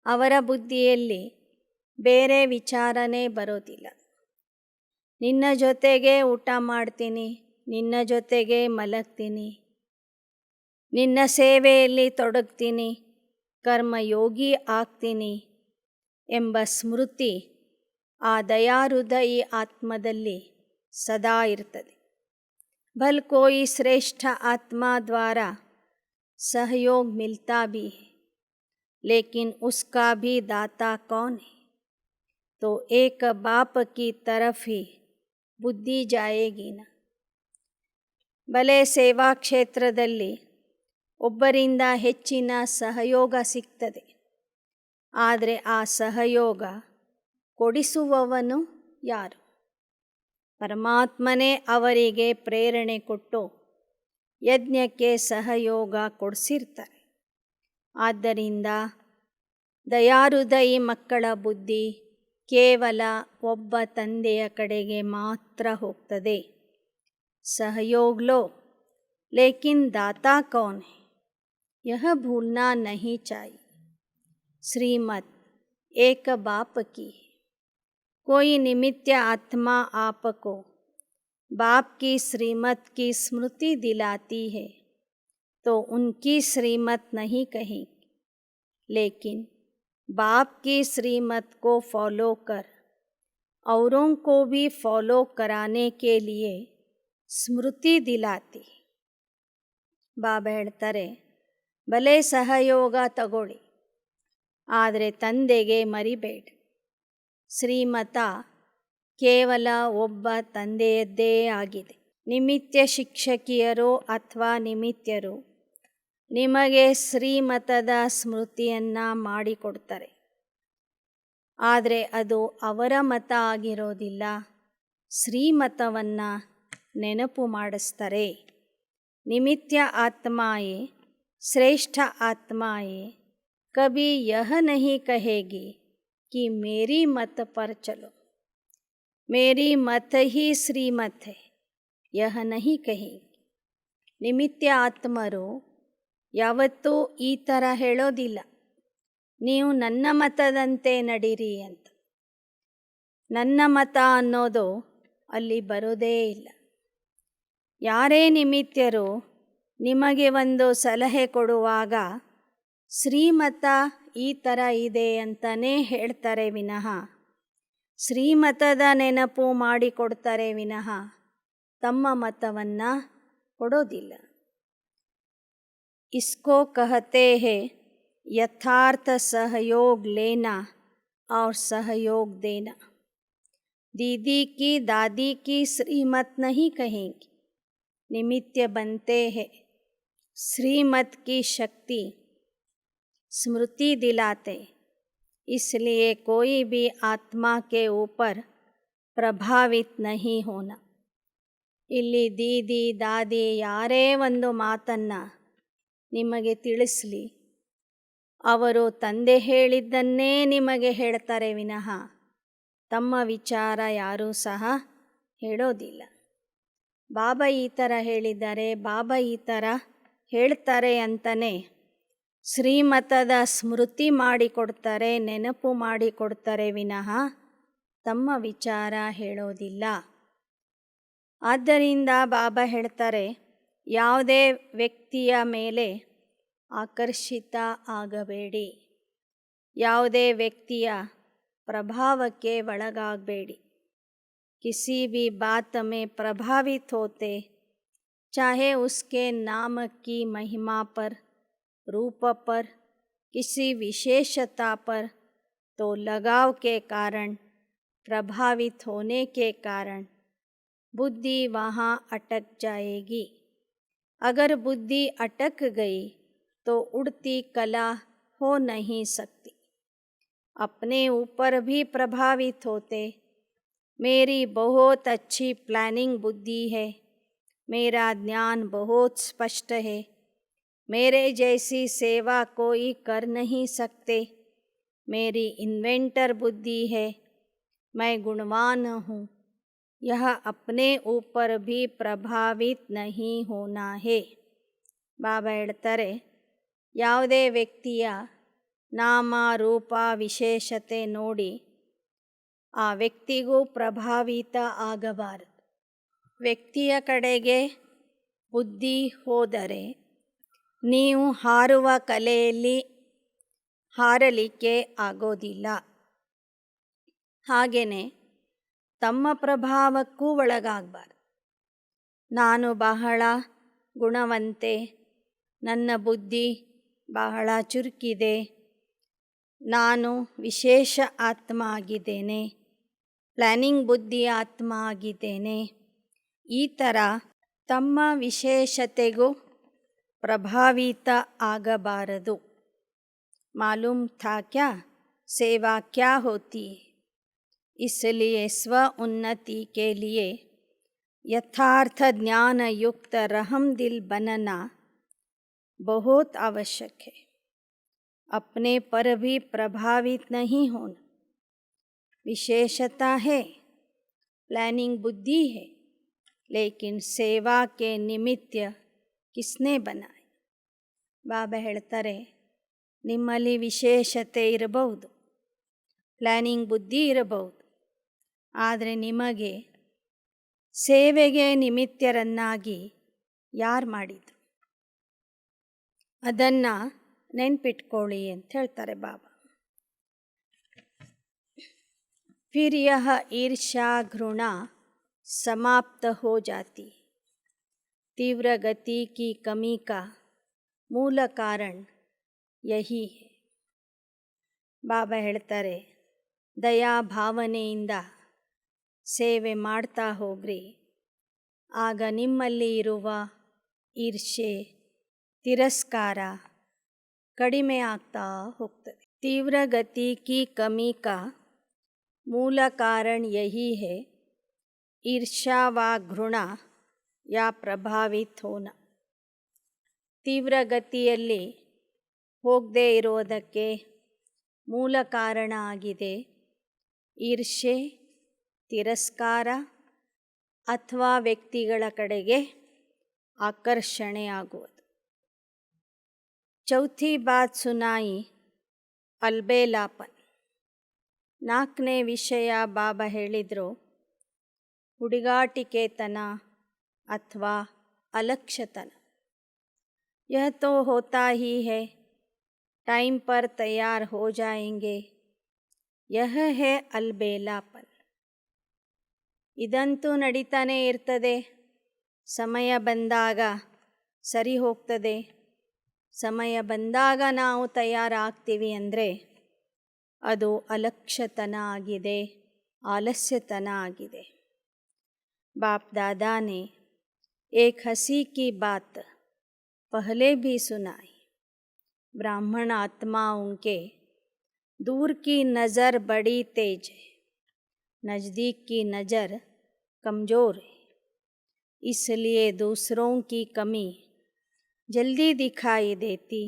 ಅವರ ಬುದ್ಧಿಯಲ್ಲಿ ಬೇರೆ ವಿಚಾರನೇ ಬರೋದಿಲ್ಲ. ನಿನ್ನ ಜೊತೆಗೆ ಊಟ ಮಾಡ್ತೀನಿ, ನಿನ್ನ ಜೊತೆಗೆ ಮಲಗ್ತೀನಿ, ನಿನ್ನ ಸೇವೆಯಲ್ಲಿ ತೊಡಗ್ತೀನಿ, ಕರ್ಮಯೋಗಿ ಆಗ್ತೀನಿ ಎಂಬ ಸ್ಮೃತಿ ಆ ದಯಾಹೃದಯಿ ಆತ್ಮದಲ್ಲಿ ಸದಾ ಇರ್ತದೆ. भल कोई श्रेष्ठ आत्मा द्वारा सहयोग मिलता भी है, लेकिन उसका भी दाता कौन है? तो एक बाप की तरफ ही बुद्धि जाएगी ना. भले ಸೇವಾ ಕ್ಷೇತ್ರದಲ್ಲಿ ಒಬ್ಬರಿಂದ ಹೆಚ್ಚಿನ ಸಹಯೋಗ ಸಿಗ್ತದೆ, ಆದರೆ ಆ ಸಹಯೋಗ ಕೊಡಿಸುವವನು ಯಾರು? ಪರಮಾತ್ಮನೇ ಅವರಿಗೆ ಪ್ರೇರಣೆ ಕೊಟ್ಟು ಯಜ್ಞಕ್ಕೆ ಸಹಯೋಗ ಕೊಡಿಸಿರ್ತಾರೆ. ಆದ್ದರಿಂದ ದಯಾಹೃದಯಿ ಮಕ್ಕಳ ಬುದ್ಧಿ ಕೇವಲ ಒಬ್ಬ ತಂದೆಯ ಕಡೆಗೆ ಮಾತ್ರ ಹೋಗ್ತದೆ. सहयोग लो, लेकिन दाता कौन है यह भूलना नहीं चाहिए. श्रीमत एक बाप की है. कोई निमित्त आत्मा आपको बाप की श्रीमत की स्मृति दिलाती है तो उनकी श्रीमत नहीं कहेंगे, लेकिन बाप की श्रीमत को फॉलो कर औरों को भी फॉलो कराने के लिए ಸ್ಮೃತಿ ದಿಲಾತಿ. ಬಾಬಾ ಹೇಳ್ತಾರೆ, ಭಲೆ ಸಹಯೋಗ ತಗೊಳ್ಳಿ, ಆದರೆ ತಂದೆಗೆ ಮರಿಬೇಡಿ. ಶ್ರೀಮತ ಕೇವಲ ಒಬ್ಬ ತಂದೆಯದ್ದೇ ಆಗಿದೆ. ನಿಮಿತ್ಯ ಶಿಕ್ಷಕಿಯರು ಅಥವಾ ನಿಮಿತ್ಯರು ನಿಮಗೆ ಶ್ರೀಮತದ ಸ್ಮೃತಿಯನ್ನು ಮಾಡಿಕೊಡ್ತಾರೆ. ಆದರೆ ಅದು ಅವರ ಮತ ಆಗಿರೋದಿಲ್ಲ, ಶ್ರೀಮತವನ್ನು ನೆನಪು ಮಾಡಿಸ್ತಾರೆ. निमित्य आत्माएं श्रेष्ठ आत्माएं कभी यह नहीं कहेगी कि मेरी मत पर चलो, मेरी मत ही श्रीमत है, यह नहीं कहेगी. ನಿಮಿತ್ಯ ಆತ್ಮರು ಯಾವತ್ತೂ ಈ ಥರ ಹೇಳೋದಿಲ್ಲ, ನೀವು ನನ್ನ ಮತದಂತೆ ನಡೀರಿ ಅಂತ. ನನ್ನ ಮತ ಅನ್ನೋದು ಅಲ್ಲಿ ಬರೋದೇ ಇಲ್ಲ. ಯಾರೇ ನಿಮಿತ್ಯರು ನಿಮಗೆ ಒಂದು ಸಲಹೆ ಕೊಡುವಾಗ ಶ್ರೀಮತ ಈ ಥರ ಇದೆ ಅಂತಲೇ ಹೇಳ್ತಾರೆ ವಿನಃ, ಶ್ರೀಮತದ ನೆನಪು ಮಾಡಿಕೊಡ್ತಾರೆ ವಿನಃ ತಮ್ಮ ಮತವನ್ನು ಕೊಡೋದಿಲ್ಲ. इसको कहते हैं यथार्थ सहयोग लेना और सहयोग देना. दीदी की दादी की श्रीमत नहीं कहेंगी, निमित्य बनते हैं. श्रीमत की शक्ति स्मृति दिलाते, इसलिए कोई भी आत्मा के ऊपर प्रभावित नहीं होना. ಇಲ್ಲಿ ದೀದಿ ದಾದಿ ಯಾರೇ ಒಂದು ಮಾತನ್ನು ನಿಮಗೆ ತಿಳಿಸಲಿ, ಅವರು ತಂದೆ ಹೇಳಿದ್ದನ್ನೇ ನಿಮಗೆ ಹೇಳ್ತಾರೆ ವಿನಃ ತಮ್ಮ ವಿಚಾರ ಯಾರೂ ಸಹ ಹೇಳೋದಿಲ್ಲ. ಬಾಬಾ ಈ ಥರ ಹೇಳಿದ್ದಾರೆ, ಬಾಬಾ ಈ ಥರ ಹೇಳ್ತಾರೆ ಅಂತಲೇ ಶ್ರೀಮತದ ಸ್ಮೃತಿ ಮಾಡಿಕೊಡ್ತಾರೆ, ನೆನಪು ಮಾಡಿಕೊಡ್ತಾರೆ ವಿನಃ ತಮ್ಮ ವಿಚಾರ ಹೇಳೋದಿಲ್ಲ. ಆದ್ದರಿಂದ ಬಾಬಾ ಹೇಳ್ತಾರೆ, ಯಾವುದೇ ವ್ಯಕ್ತಿಯ ಮೇಲೆ ಆಕರ್ಷಿತ ಆಗಬೇಡಿ, ಯಾವುದೇ ವ್ಯಕ್ತಿಯ ಪ್ರಭಾವಕ್ಕೆ ಒಳಗಾಗಬೇಡಿ. किसी भी बात में प्रभावित होते, चाहे उसके नाम की महिमा पर, रूप पर, किसी विशेषता पर, तो लगाव के कारण, प्रभावित होने के कारण बुद्धि वहाँ अटक जाएगी. अगर बुद्धि अटक गई तो उड़ती कला हो नहीं सकती. अपने ऊपर भी प्रभावित होते, मेरी बहुत अच्छी प्लानिंग बुद्धि है, मेरा ज्ञान बहुत स्पष्ट है, मेरे जैसी सेवा कोई कर नहीं सकते, मेरी इन्वेंटर बुद्धि है, मैं गुणवान हूँ. यह अपने ऊपर भी प्रभावित नहीं होना है. ಬಾಬಾ ಹೇಳ್ತಾರೆ, ಯಾವುದೇ ವ್ಯಕ್ತಿಯ ನಾಮ ರೂಪ ವಿಶೇಷತೆ ನೋಡಿ ಆ ವ್ಯಕ್ತಿಗೂ ಪ್ರಭಾವಿತ ಆಗಬಾರದು. ವ್ಯಕ್ತಿಯ ಕಡೆಗೆ ಬುದ್ಧಿ ಹೋದರೆ ನೀವು ಹಾರುವ ಕಲೆಯಲ್ಲಿ ಹಾರಲಿಕ್ಕೆ ಆಗೋದಿಲ್ಲ. ಹಾಗೆಯೇ ತಮ್ಮ ಪ್ರಭಾವಕ್ಕೂ ಒಳಗಾಗಬಾರ್ದು. ನಾನು ಬಹಳ ಗುಣವಂತೆ, ನನ್ನ ಬುದ್ಧಿ ಬಹಳ ಚುರುಕಿದೆ, ನಾನು ವಿಶೇಷ ಆತ್ಮ ಆಗಿದ್ದೇನೆ, ಪ್ಲ್ಯಾನಿಂಗ್ ಬುದ್ಧಿ ಆತ್ಮ ಆಗಿದ್ದೇನೆ, ಈ ಥರ ತಮ್ಮ ವಿಶೇಷತೆಗೂ ಪ್ರಭಾವಿತ ಆಗಬಾರದು. ಮಾಲೂಮ್ ಥಾ ಕ್ಯಾ ಸೇವಾ ಕ್ಯಾ ಹೋತಿ ಹೈ. इसलिए स्व उन्नति के लिए यथार्थ ज्ञान युक्त रहम दिल बनना बहुत आवश्यक है. अपने पर भी प्रभावित नहीं होना. विशेषता है, प्लानिंग बुद्धि है, लेकिन सेवा के निमित्त किसने बनाए. ಬಾಬಾ ಹೇಳ್ತಾರೆ, ನಿಮ್ಮಲ್ಲಿ ವಿಶೇಷತೆ ಇರಬಹುದು, ಪ್ಲ್ಯಾನಿಂಗ್ ಬುದ್ಧಿ ಇರಬಹುದು, ಆದರೆ ನಿಮಗೆ ಸೇವೆಗೆ ನಿಮಿತ್ತರನ್ನಾಗಿ ಯಾರು ಮಾಡಿದರು ಅದನ್ನು ನೆನ್ಪಿಟ್ಕೊಳ್ಳಿ ಅಂತ ಹೇಳ್ತಾರೆ ಬಾಬಾ. फिर यह ईर्ष्या घृणा समाप्त हो जाती. तीव्र गति की कमी का ಮೂಲ ಕಾರಣ ಯಹಿ ಹೈ. ಬಾಬಾ ಹೇಳ್ತಾರೆ, ದಯಾ ಭಾವನೆಯಿಂದ ಸೇವೆ ಮಾಡ್ತಾ ಹೋಗ್ರಿ, ಆಗ ನಿಮ್ಮಲ್ಲಿ ಇರುವ ಈರ್ಷೆ, ತಿರಸ್ಕಾರ ಕಡಿಮೆ ಆಗ್ತಾ ಹೋಗ್ತದೆ. तीव्र गति की कमी का मूल कारण यही है ईर्ष्या व घृणा या प्रभावित होना. ತೀವ್ರ ಗತಿಯಲ್ಲಿ ಹೋಗದೇ ಇರೋದಕ್ಕೆ ಮೂಲ ಕಾರಣ ಆಗಿದೆ ಈರ್ಷ್ಯೆ, ತಿರಸ್ಕಾರ ಅಥವಾ ವ್ಯಕ್ತಿಗಳ ಕಡೆಗೆ ಆಕರ್ಷಣೆ ಆಗುವುದು. ಚೌಥಿ ಬಾತ್ ಸುನಾಯಿ ಅಲ್ಬೇಲಾಪನ್. 4ನೇ ವಿಷಯ ಬಾಬಾ ಹೇಳಿದರು ಹುಡುಗಾಟಿಕೆತನ ಅಥವಾ ಅಲಕ್ಷ್ಯತನ. यह तो होता ही है, टाइम पर तैयार हो जाएंगे, यह है ಅಲ್ಬೇಲಾಪನ್. ಇದಂತೂ ನಡೀತಾನೇ ಇರ್ತದೆ, ಸಮಯ ಬಂದಾಗ ಸರಿ ಹೋಗ್ತದೆ, ಸಮಯ ಬಂದಾಗ ನಾವು ತಯಾರಾಗ್ತೀವಿ ಅಂದರೆ ಅದು ಅಲಕ್ಷ್ಯತನ ಆಗಿದೆ, ಆಲಸ್ಯತನ ಆಗಿದೆ. बाप दादा ने एक हंसी की बात पहले भी सुनाई. ब्राह्मण आत्माओं के दूर की नज़र बड़ी तेज है, नज़दीक की नज़र कमज़ोर है, इसलिए दूसरों की कमी जल्दी दिखाई देती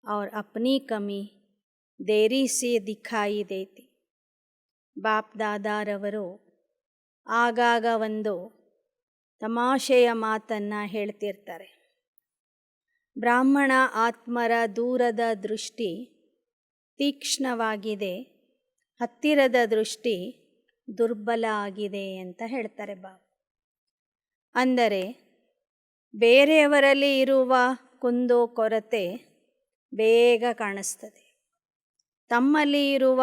और अपनी कमी देरी से दिखाई देती. बाप दादारವರು ಆಗಾಗ ಒಂದು ತಮಾಷೆಯ ಮಾತನ್ನು ಹೇಳ್ತಿರ್ತಾರೆ. ಬ್ರಾಹ್ಮಣ ಆತ್ಮರ ದೂರದ ದೃಷ್ಟಿ ತೀಕ್ಷ್ಣವಾಗಿದೆ, ಹತ್ತಿರದ ದೃಷ್ಟಿ ದುರ್ಬಲ ಆಗಿದೆ ಅಂತ ಹೇಳ್ತಾರೆ ಬಾಬಾ. ಅಂದರೆ ಬೇರೆಯವರಲ್ಲಿ ಇರುವ ಕುಂದು ಕೊರತೆ ಬೇಗ ಕಾಣಿಸ್ತದೆ, ತಮ್ಮಲ್ಲಿ ಇರುವ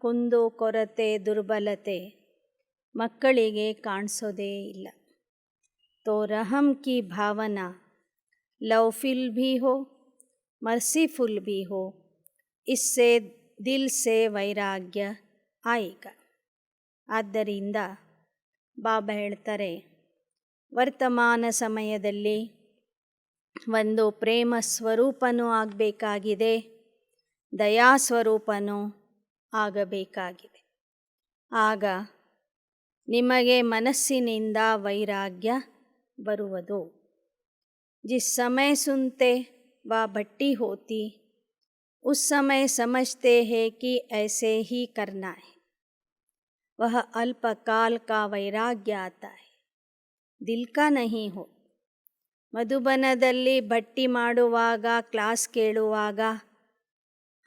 ಕುಂದು ಕೊರತೆ ದುರ್ಬಲತೆ ಮಕ್ಕಳಿಗೆ ಕಾಣಿಸೋದೇ ಇಲ್ಲ. तो रहम की भावना लवफुल भी हो, मर्सीफुल भी हो, इससे दिल से वैराग्य आएगा. ಆದ್ದರಿಂದ ಬಾಬಾ ಹೇಳ್ತಾರೆ ವರ್ತಮಾನ ಸಮಯದಲ್ಲಿ ಒಂದು ಪ್ರೇಮ ಸ್ವರೂಪನೂ ಆಗಬೇಕಾಗಿದೆ, ದಯಾ ಸ್ವರೂಪನೂ ಆಗಬೇಕಾಗಿದೆ. ಆಗ ನಿಮಗೆ ಮನಸ್ಸಿನಿಂದ ವೈರಾಗ್ಯ ಬರುವುದು. जिस समय सुनते व भट्टी होती उस समय समझते हैं कि ऐसे ही करना है, वह अल्पकाल का वैराग्य आता है, दिल का नहीं हो. ಮಧುಬನದಲ್ಲಿ ಭಟ್ಟಿ ಮಾಡುವಾಗ, ಕ್ಲಾಸ್ ಕೇಳುವಾಗ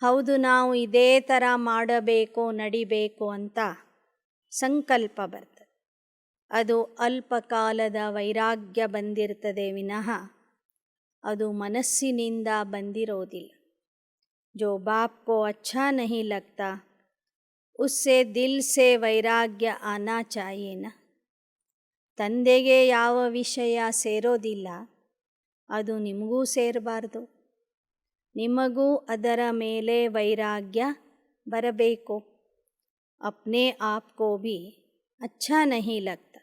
ಹೌದು ನಾವು ಇದೇ ಥರ ಮಾಡಬೇಕು, ನಡಿಬೇಕು ಅಂತ ಸಂಕಲ್ಪ ಬರ್ತದೆ. ಅದು ಅಲ್ಪಕಾಲದ ವೈರಾಗ್ಯ ಬಂದಿರ್ತದೆ ವಿನಃ ಅದು ಮನಸ್ಸಿನಿಂದ ಬಂದಿರೋದಿಲ್ಲ. जो बाप को अच्छा नहीं लगता उससे दिल से वैराग्य आना चाहिए ना. ತಂದೆಗೆ ಯಾವ ವಿಷಯ ಸೇರೋದಿಲ್ಲ ಅದು ನಿಮಗೂ ಸೇರಬಾರ್ದು, ನಿಮಗೂ ಅದರ ಮೇಲೆ ವೈರಾಗ್ಯ ಬರಬೇಕು. अपने आप को भी अच्छा नहीं लगता,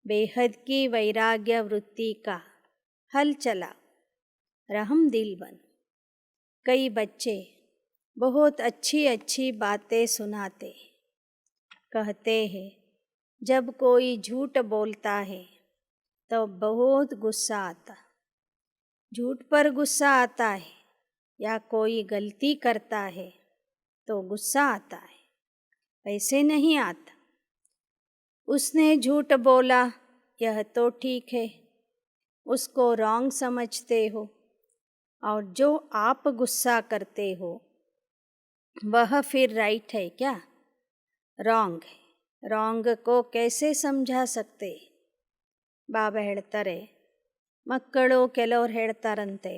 बेहद की वैराग्य वृत्ति का हल चला, रहम दिल बन. कई बच्चे बहुत अच्छी अच्छी बातें सुनाते हैं, कहते हैं जब कोई झूठ बोलता है तो बहुत गुस्सा आता, झूठ पर गुस्सा आता है, या कोई गलती करता है तो गुस्सा आता है, वैसे नहीं आता. उसने झूठ बोला यह तो ठीक है, उसको रॉन्ग समझते हो, और जो आप गुस्सा करते हो वह फिर राइट है क्या? रॉन्ग है. रॉन्ग को कैसे समझा सकते? ಬಾಬಾ ಹೇಳ್ತಾರೆ ಮಕ್ಕಳು ಕೆಲವ್ರು ಹೇಳ್ತಾರಂತೆ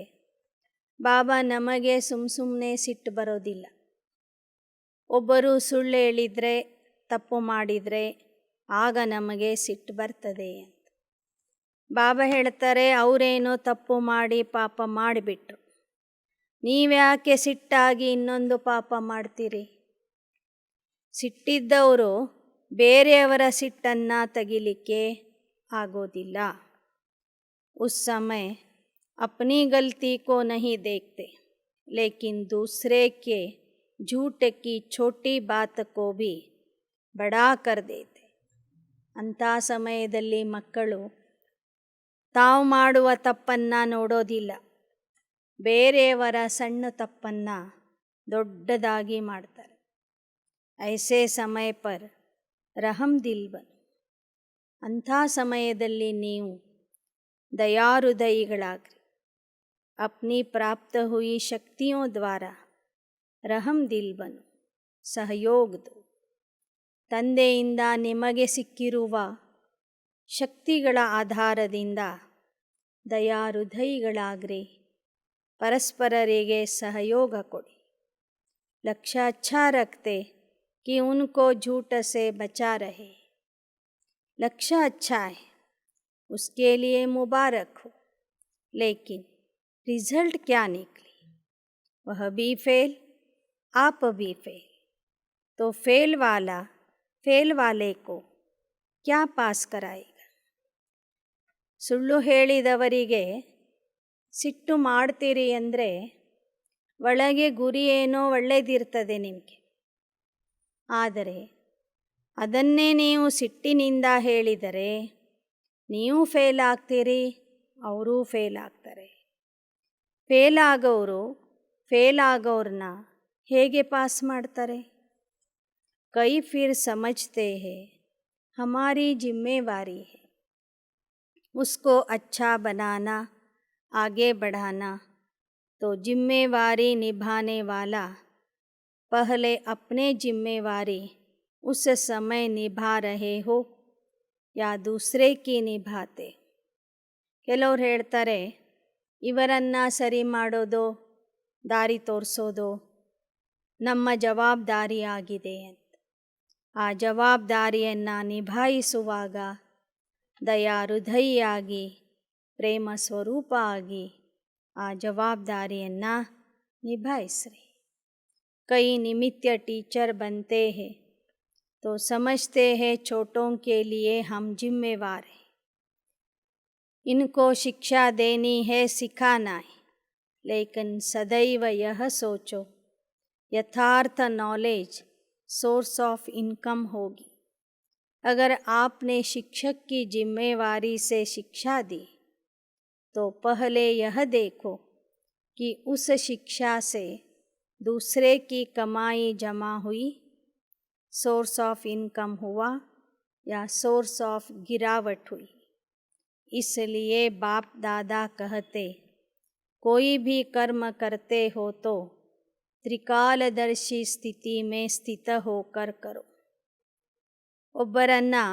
ಬಾಬಾ ನಮಗೆ ಸುಮ್ಮನೆ ಸಿಟ್ಟು ಬರೋದಿಲ್ಲ, ಒಬ್ಬರು ಸುಳ್ಳು ಹೇಳಿದರೆ ತಪ್ಪು ಮಾಡಿದರೆ ಆಗ ನಮಗೆ ಸಿಟ್ಟು ಬರ್ತದೆ ಅಂತ. ಬಾಬಾ ಹೇಳ್ತಾರೆ ಅವರೇನೋ ತಪ್ಪು ಮಾಡಿ ಪಾಪ ಮಾಡಿಬಿಟ್ರು, ನೀವ್ಯಾಕೆ ಸಿಟ್ಟಾಗಿ ಇನ್ನೊಂದು ಪಾಪ ಮಾಡ್ತೀರಿ? ಸಿಟ್ಟಿದ್ದವರು ಬೇರೆಯವರ ಸಿಟ್ಟನ್ನು ತೆಗಿಲಿಕ್ಕೆ ಆಗೋದಿಲ್ಲ. उस समय अपनी गलती को नहीं देखते, लेकिन दूसरे के झूठ की छोटी बात को भी बड़ा कर देते. ಅಂಥ ಸಮಯದಲ್ಲಿ ಮಕ್ಕಳು ತಾವು ಮಾಡುವ ತಪ್ಪನ್ನು ನೋಡೋದಿಲ್ಲ, ಬೇರೆಯವರ ಸಣ್ಣ ತಪ್ಪನ್ನು ದೊಡ್ಡದಾಗಿ ಮಾಡ್ತಾರೆ. ಐಸೆ ಸಮಯ ಪರ್ ರಹಮ್ ದಿಲ್ ಬನ್. ಅಂಥ ಸಮಯದಲ್ಲಿ ನೀವು ದಯಾಹೃದಯಿಗಳಾಗ್ರಿ. ಅಪ್ನಿ ಪ್ರಾಪ್ತ ಹುಯಿ ಶಕ್ತಿಯೋ ದ್ವಾರ ರಹಮ್ ದಿಲ್ ಬನು, ಸಹಯೋಗ ದೋ. ತಂದೆಯಿಂದ ನಿಮಗೆ ಸಿಕ್ಕಿರುವ ಶಕ್ತಿಗಳ ಆಧಾರದಿಂದ ದಯಾಹೃದಯಿಗಳಾಗ್ರಿ. ಪರಸ್ಪರರಿಗೆ ಸಹಯೋಗ ಕೊಡಿ. लक्ष्य अच्छा रखते कि उनको झूठ से बचा रहे. लक्ष्य अच्छा है, उसके लिए मुबारक हो, लेकिन रिजल्ट क्या निकली, वह भी फेल, आप भी फेल. तो फेल वाले को क्या पास कराएगा. ಸುಳ್ಳು ಹೇಳಿದವರಿಗೆ ಸಿಟ್ಟು ಮಾಡ್ತೀರಿ ಅಂದರೆ ಒಳಗೆ ಗುರಿ ಏನೋ ಒಳ್ಳೆಯದಿರ್ತದೆ ನಿಮಗೆ. ಆದರೆ ಅದನ್ನೇ ನೀವು ಸಿಟ್ಟಿನಿಂದ ಹೇಳಿದರೆ ನೀವು ಫೇಲ್ ಆಗ್ತೀರಿ, ಅವರೂ ಫೇಲ್ ಆಗ್ತಾರೆ. ಫೇಲ್ ಆಗೋರನ್ನ ಹೇಗೆ ಪಾಸ್ ಮಾಡ್ತಾರೆ. ಕೈ ಫಿರ್ ಸಮಜ್ತೆ ಹೇ ಹಮಾರಿ ಜಿಮ್ಮೆವಾರಿ है, उसको अच्छा बनाना, आगे बढ़ाना. तो जिम्मेवारी निभाने वाला पहले अपने जिम्मेवारी उस समय निभा रहे हो या दूसरे की निभाते. ಕೆಲವ್ರು ಹೇಳ್ತಾರೆ, ಇವರನ್ನು ಸರಿ ಮಾಡೋದು, ದಾರಿ ತೋರಿಸೋದು ನಮ್ಮ ಜವಾಬ್ದಾರಿಯಾಗಿದೆ ಅಂತ. ಆ ಜವಾಬ್ದಾರಿಯನ್ನು ನಿಭಾಯಿಸುವಾಗ ದಯಾಹೃದಯಿಯಾಗಿ, ಪ್ರೇಮ ಸ್ವರೂಪ ಆಗಿ ಆ ಜವಾಬ್ದಾರಿಯನ್ನು ನಿಭಾಯಿಸ್ರಿ. कई निमित्त टीचर बनते हैं तो समझते हैं छोटों के लिए हम जिम्मेवार हैं. इनको शिक्षा देनी है, सिखाना है, लेकिन सदैव यह सोचो यथार्थ नॉलेज सोर्स ऑफ इनकम होगी. अगर आपने शिक्षक की जिम्मेवारी से शिक्षा दी तो पहले यह देखो कि उस शिक्षा से दूसरे की कमाई जमा हुई, सोर्स ऑफ इनकम हुआ या सोर्स ऑफ गिरावट हुई. इसलिए बाप दादा कहते, कोई भी कर्म करते हो तो त्रिकालदर्शी स्थिति में स्थित होकर करो. ಒಬ್ಬರನ್ನು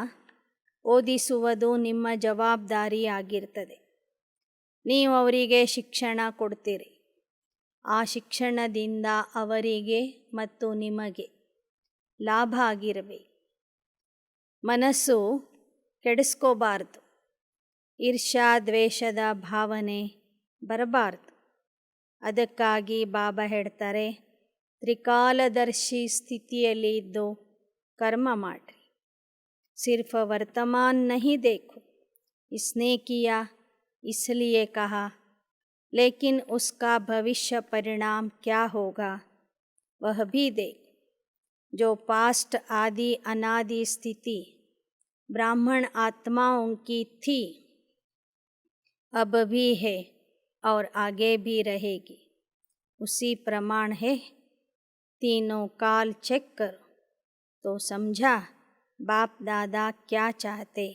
ಓದಿಸುವುದು ನಿಮ್ಮ ಜವಾಬ್ದಾರಿಯಾಗಿರ್ತದೆ. ನೀವು ಅವರಿಗೆ ಶಿಕ್ಷಣ ಕೊಡ್ತೀರಿ. ಆ ಶಿಕ್ಷಣದಿಂದ ಅವರಿಗೆ ಮತ್ತು ನಿಮಗೆ ಲಾಭ ಆಗಿರಬೇಕು. ಮನಸ್ಸು ಕೆಡಿಸ್ಕೋಬಾರ್ದು, ಈರ್ಷ್ಯಾ ದ್ವೇಷದ ಭಾವನೆ ಬರಬಾರ್ದು. ಅದಕ್ಕಾಗಿ ಬಾಬಾ ಹೇಳ್ತಾರೆ, ತ್ರಿಕಾಲದರ್ಶಿ ಸ್ಥಿತಿಯಲ್ಲಿ ಇದ್ದು ಕರ್ಮ ಮಾಡಿರಿ. सिर्फ वर्तमान नहीं देखो, इसने किया इसलिए कहा, लेकिन उसका भविष्य परिणाम क्या होगा वह भी देखो. जो पास्ट आदि अनादि स्थिति ब्राह्मण आत्माओं की थी, अब भी है और आगे भी रहेगी, उसी प्रमाण है. तीनों काल चेक करो तो समझा बाप दादा क्या चाहते.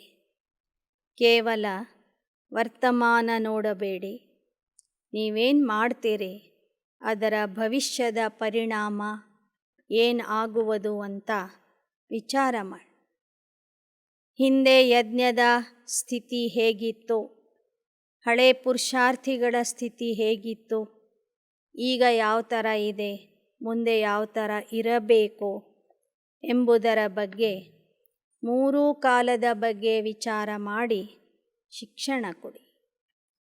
ಕೇವಲ ವರ್ತಮಾನ ನೋಡಬೇಡಿ, ನೀವೇನು ಮಾಡ್ತೀರಿ ಅದರ ಭವಿಷ್ಯದ ಪರಿಣಾಮ ಏನು ಆಗುವುದು ಅಂತ ವಿಚಾರ ಮಾಡಿ. ಹಿಂದೆ ಯಜ್ಞದ ಸ್ಥಿತಿ ಹೇಗಿತ್ತು, ಹಳೆ ಪುರುಷಾರ್ಥಿಗಳ ಸ್ಥಿತಿ ಹೇಗಿತ್ತು, ಈಗ ಯಾವ ಥರ ಇದೆ, ಮುಂದೆ ಯಾವ ಥರ ಇರಬೇಕು ಎಂಬುದರ ಬಗ್ಗೆ, ಮೂರೂ ಕಾಲದ ಬಗ್ಗೆ ವಿಚಾರ ಮಾಡಿ ಶಿಕ್ಷಣ ಕೊಡಿ.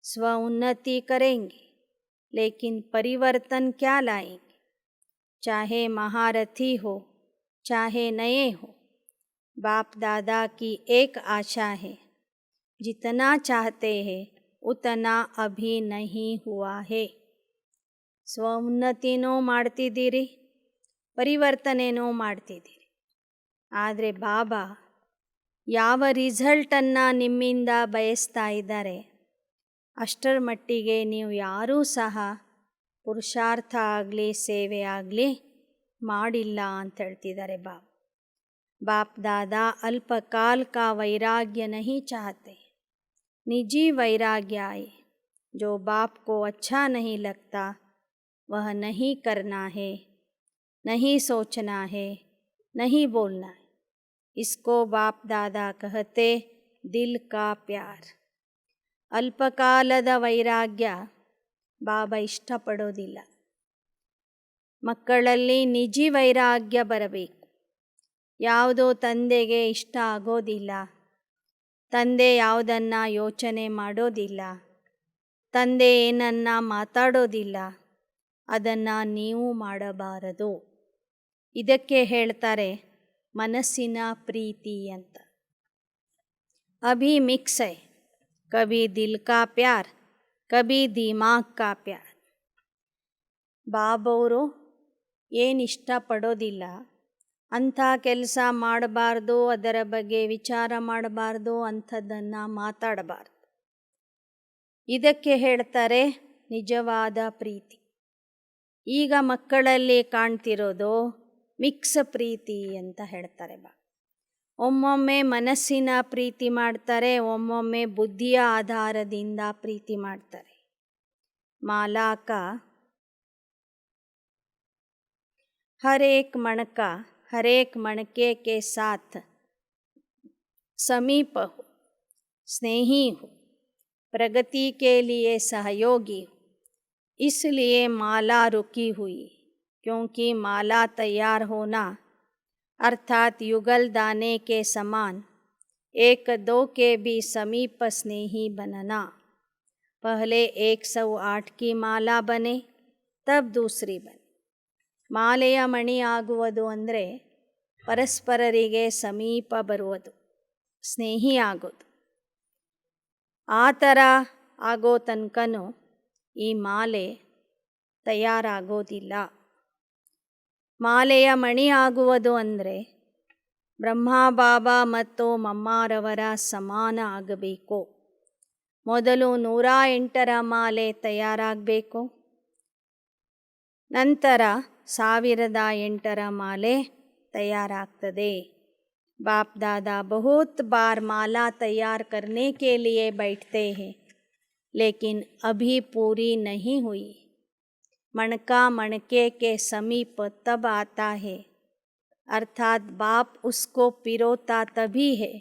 स्व उन्नति करेंगे लेकिन परिवर्तन क्या लाएंगे. चाहे महारथी हो चाहे नए हो, बाप दादा की एक आशा है, जितना चाहते हैं ಉತನಾ ಅಭಿ ನಹಿ ಹುವಾ ಹೇ. ಸ್ವೋನ್ನತಿನೂ ಮಾಡ್ತಿದ್ದೀರಿ, ಪರಿವರ್ತನೆನೂ ಮಾಡ್ತಿದ್ದೀರಿ. ಆದರೆ ಬಾಬಾ ಯಾವ ರಿಸಲ್ಟನ್ನು ನಿಮ್ಮಿಂದ ಬಯಸ್ತಾ ಇದ್ದಾರೆ ಅಷ್ಟರ ಮಟ್ಟಿಗೆ ನೀವು ಯಾರೂ ಸಹ ಪುರುಷಾರ್ಥ ಆಗಲಿ ಸೇವೆ ಆಗಲಿ ಮಾಡಿಲ್ಲ ಅಂತ ಹೇಳ್ತಿದ್ದಾರೆ ಬಾಬಾ. बाप दादा अल्पकाल का वैराग्य नहीं चाहते, निजी वैराग्य आए. जो बाप को अच्छा नहीं लगता वह नहीं करना है, नहीं सोचना है, नहीं बोलना है. इसको बाप दादा कहते दिल का प्यार. ಅಲ್ಪಕಾಲದ ವೈರಾಗ್ಯ ಬಾಬಾ ಇಷ್ಟಪಡೋದಿಲ್ಲ. ಮಕ್ಕಳಲ್ಲಿ ನಿಜಿ ವೈರಾಗ್ಯ ಬರಬೇಕು. ಯಾವುದೋ ತಂದೆಗೆ ಇಷ್ಟ ಆಗೋದಿಲ್ಲ, ತಂದೆ ಯಾವುದನ್ನು ಯೋಚನೆ ಮಾಡೋದಿಲ್ಲ, ತಂದೆ ಏನನ್ನ ಮಾತಾಡೋದಿಲ್ಲ, ಅದನ್ನು ನೀವು ಮಾಡಬಾರದು. ಇದಕ್ಕೆ ಹೇಳ್ತಾರೆ ಮನಸ್ಸಿನ ಪ್ರೀತಿ ಅಂತ. ಅಭಿ ಮಿಕ್ಸ್ ಹೈ, ಕಭಿ ದಿಲ್ ಕಾ ಪ್ಯಾರ್, ಕಭಿ ದಿಮಾಗ್ ಕಾ ಪ್ಯಾರ್. ಬಾಬವರು ಏನು ಇಷ್ಟಪಡೋದಿಲ್ಲ ಅಂಥ ಕೆಲಸ ಮಾಡಬಾರ್ದು, ಅದರ ಬಗ್ಗೆ ವಿಚಾರ ಮಾಡಬಾರ್ದು, ಅಂಥದ್ದನ್ನು ಮಾತಾಡಬಾರ್ದು. ಇದಕ್ಕೆ ಹೇಳ್ತಾರೆ ನಿಜವಾದ ಪ್ರೀತಿ. ಈಗ ಮಕ್ಕಳಲ್ಲಿ ಕಾಣ್ತಿರೋದು ಮಿಕ್ಸ್ ಪ್ರೀತಿ ಅಂತ ಹೇಳ್ತಾರೆ ಬಾ. ಒಮ್ಮೊಮ್ಮೆ ಮನಸ್ಸಿನ ಪ್ರೀತಿ ಮಾಡ್ತಾರೆ, ಒಮ್ಮೊಮ್ಮೆ ಬುದ್ಧಿಯ ಆಧಾರದಿಂದ ಪ್ರೀತಿ ಮಾಡ್ತಾರೆ. ಮಾಲಾಕ हर एक मणका हर एक मणके के साथ समीप हो, स्नेही हो, प्रगति के लिए सहयोगी हो. इसलिए माला रुकी हुई, क्योंकि माला तैयार होना अर्थात युगल दाने के समान एक दो के भी समीप स्नेही बनना. पहले 108 की माला बने, तब दूसरी बने. ಮಾಲೆಯ ಮಣಿ ಆಗುವುದು ಅಂದರೆ ಪರಸ್ಪರರಿಗೆ ಸಮೀಪ ಬರುವುದು, ಸ್ನೇಹಿ ಆಗೋದು. ಆ ಥರ ಆಗೋ ತನಕನೂ ಈ ಮಾಲೆ ತಯಾರಾಗೋದಿಲ್ಲ. ಮಾಲೆಯ ಮಣಿ ಆಗುವುದು ಅಂದರೆ ಬ್ರಹ್ಮ ಬಾಬಾ ಮತ್ತು ಮಮ್ಮಾರವರ ಸಮಾನ ಆಗಬೇಕು. ಮೊದಲು 108ರ ಮಾಲೆ ತಯಾರಾಗಬೇಕು, ನಂತರ 1008ರ ಮಾಲೆ तैयारागतदे. बाप दादा बहुत बार माला तैयार करने के लिए बैठते हैं, लेकिन अभी पूरी नहीं हुई. मणका मणके के समीप तब आता है, अर्थात बाप उसको पिरोता तभी है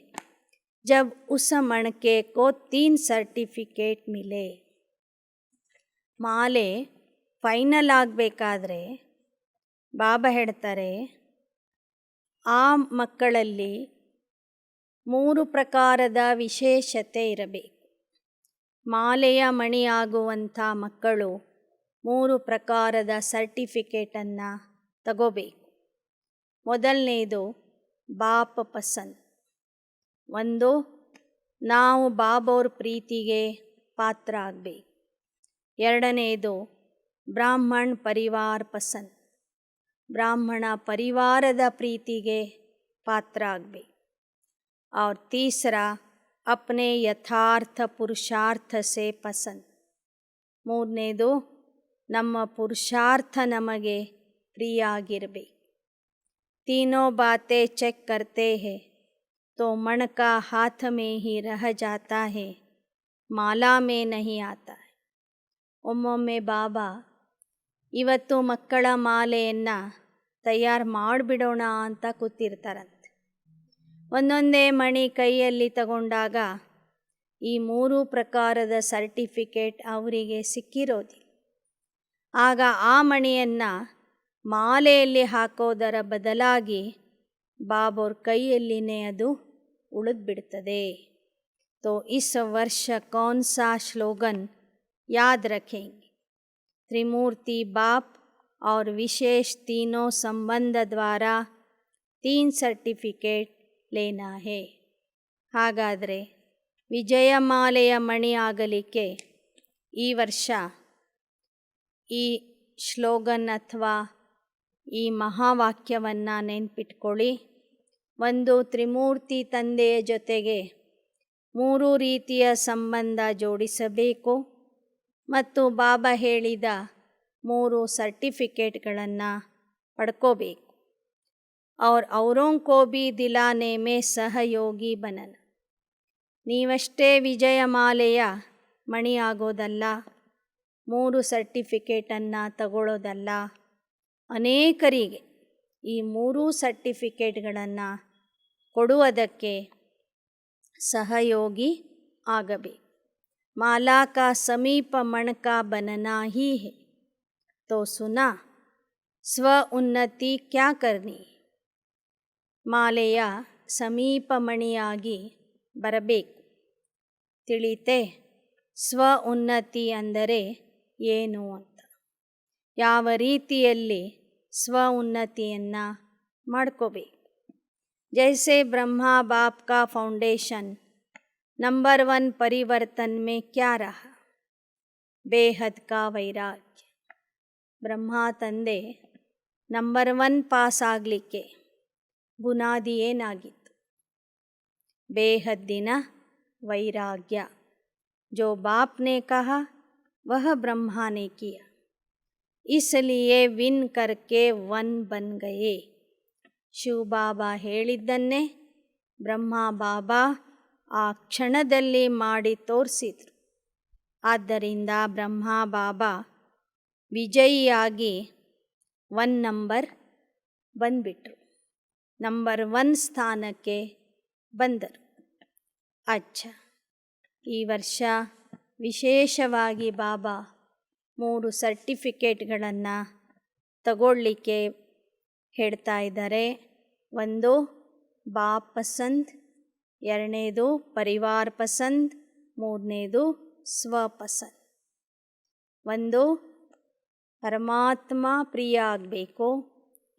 जब उस मणके को 3 सर्टिफिकेट मिले. ಮಾಲೆ ಫೈನಲ್ ಆಗಬೇಕಾದ್ರೆ ಬಾಬಾ ಹೇಳ್ತಾರೆ ಆ ಮಕ್ಕಳಲ್ಲಿ 3 ಪ್ರಕಾರದ ವಿಶೇಷತೆ ಇರಬೇಕು. ಮಾಲೆಯ ಮಣಿಯಾಗುವಂಥ ಮಕ್ಕಳು 3 ಪ್ರಕಾರದ ಸರ್ಟಿಫಿಕೇಟನ್ನು ತಗೋಬೇಕು. ಮೊದಲನೇದು ಬಾಪ್ ಪಸಂದ್. 1, ನಾವು ಬಾಬವ್ರ ಪ್ರೀತಿಗೆ ಪಾತ್ರ ಆಗಬೇಕು. 2ನೇದು ಬ್ರಾಹ್ಮಣ ಪರಿವಾರ ಪಸಂದ್, ಬ್ರಾಹ್ಮಣ ಪರಿವಾರದ ಪ್ರೀತಿಗೆ ಪಾತ್ರ ಆಗಬೇಕು. और तीसरा अपने यथार्थ पुरुषार्थ से पसंद. 3ನೇದು ನಮ್ಮ ಪುರುಷಾರ್ಥ ನಮಗೆ ಪ್ರಿಯ ಆಗಿರಬೇಕು. तीनों बातें चेक करते हैं तो मणका हाथ में ही रह जाता है, माला में नहीं आता है. ಒಮ್ಮೊಮ್ಮೆ ಬಾಬಾ ಇವತ್ತು ಮಕ್ಕಳ ಮಾಲೆಯನ್ನು ತಯಾರು ಮಾಡಿಬಿಡೋಣ ಅಂತ ಕೂತಿರ್ತಾರಂತೆ. ಒಂದೊಂದೇ ಮಣಿ ಕೈಯಲ್ಲಿ ತಗೊಂಡಾಗ ಈ 3 ಪ್ರಕಾರದ ಸರ್ಟಿಫಿಕೇಟ್ ಅವರಿಗೆ ಸಿಕ್ಕಿರೋದಿಲ್ಲ. ಆಗ ಆ ಮಣಿಯನ್ನು ಮಾಲೆಯಲ್ಲಿ ಹಾಕೋದರ ಬದಲಾಗಿ ಬಾಬೋರ್ ಕೈಯಲ್ಲಿನೇ ಅದು ಉಳಿದ್ಬಿಡ್ತದೆ. तो इस वर्ष कौन सा स्लोगन याद रखेंगे? त्रिमूर्ति बाप और विशेष तीनों संबंध द्वारा 3 सर्टिफिकेट लेना है. ಹಾಗಾದರೆ ವಿಜಯಮಾಲೆಯ ಮಣಿ ಆಗಲಿಕ್ಕೆ ಈ ವರ್ಷ ಈ ಶ್ಲೋಗನ್ ಅಥವಾ ಈ ಮಹಾವಾಕ್ಯವನ್ನು ನೆನ್ಪಿಟ್ಕೊಳ್ಳಿ. ಒಂದು ತ್ರಿಮೂರ್ತಿ ತಂದೆಯ ಜೊತೆಗೆ 3 ರೀತಿಯ ಸಂಬಂಧ ಜೋಡಿಸಬೇಕು ಮತ್ತು ಬಾಬಾ ಹೇಳಿದ 3 ಸರ್ಟಿಫಿಕೇಟ್ಗಳನ್ನು ಪಡ್ಕೋಬೇಕು. ಔರೋं को भी दिलाने में ಸಹಯೋಗಿ बनना. ನೀವಷ್ಟೇ ವಿಜಯಮಾಲೆಯ ಮಣಿ ಆಗೋದಲ್ಲ, 3 ಸರ್ಟಿಫಿಕೇಟನ್ನು ತಗೊಳ್ಳೋದಲ್ಲ, ಅನೇಕರಿಗೆ ಈ 3 ಸರ್ಟಿಫಿಕೇಟ್ಗಳನ್ನು ಕೊಡುವುದಕ್ಕೆ ಸಹಯೋಗಿ ಆಗಬೇಕು. ಮಾಲಾ ಕಾ ಸಮೀಪ ಮಣಕ ಬನನಾ ಹಿ ಹೈ. ತೋ ಸುನಾ ಸ್ವ ಉನ್ನತಿ ಕ್ಯಾ ಕರ್ನಿ. ಮಾಲೆಯ ಸಮೀಪ ಮಣಿಯಾಗಿ ಬರಬೇಕು. ತಿಳಿತೆ ಸ್ವ ಉನ್ನತಿ ಅಂದರೆ ಏನು ಅಂತ, ಯಾವ ರೀತಿಯಲ್ಲಿ ಸ್ವ ಉನ್ನತಿಯನ್ನು ಮಾಡ್ಕೋಬೇಕು. जैसे ब्रह्मा बाप का फाउंडेशन नंबर 1 परिवर्तन में क्या रहा? बेहद का वैराग्य. ಬ್ರಹ್ಮ ತಂದೆ ನಂಬರ್ 1 ಪಾಸ್ ಆಗಲಿಕ್ಕೆ ಬುನಾದಿ ಏನಾಗಿತ್ತು? ಬೇಹದ್ದಿನ ವೈರಾಗ್ಯ. जो बाप ने कहा वह ब्रह्मा ने किया, इसलिए विन करके 1 बन गए. ಶಿವಬಾಬಾ ಹೇಳಿದ್ದನ್ನೇ ಬ್ರಹ್ಮ ಬಾಬಾ ಆ ಕ್ಷಣದಲ್ಲಿ ಮಾಡಿ ತೋರಿಸಿದರು. ಆದ್ದರಿಂದ ಬ್ರಹ್ಮ ಬಾಬಾ ವಿಜಯಿಯಾಗಿ 1 ನಂಬರ್ ಬಂದುಬಿಟ್ರು, ನಂಬರ್ 1 ಸ್ಥಾನಕ್ಕೆ ಬಂದರು. ಈ ವರ್ಷ ವಿಶೇಷವಾಗಿ ಬಾಬಾ 3 ಸರ್ಟಿಫಿಕೇಟ್ಗಳನ್ನು ತಗೊಳ್ಳಿಕ್ಕೆ ಹೇಳ್ತಾ ಇದ್ದಾರೆ. 1 ಬಾಪ್ ಪಸಂದ್, 2ನೇದು ಪರಿವಾರ ಪಸಂದ್, 3ನೇದು ಸ್ವಪಸಂದ್. 1 ಪರಮಾತ್ಮ ಪ್ರಿಯ ಆಗಬೇಕು,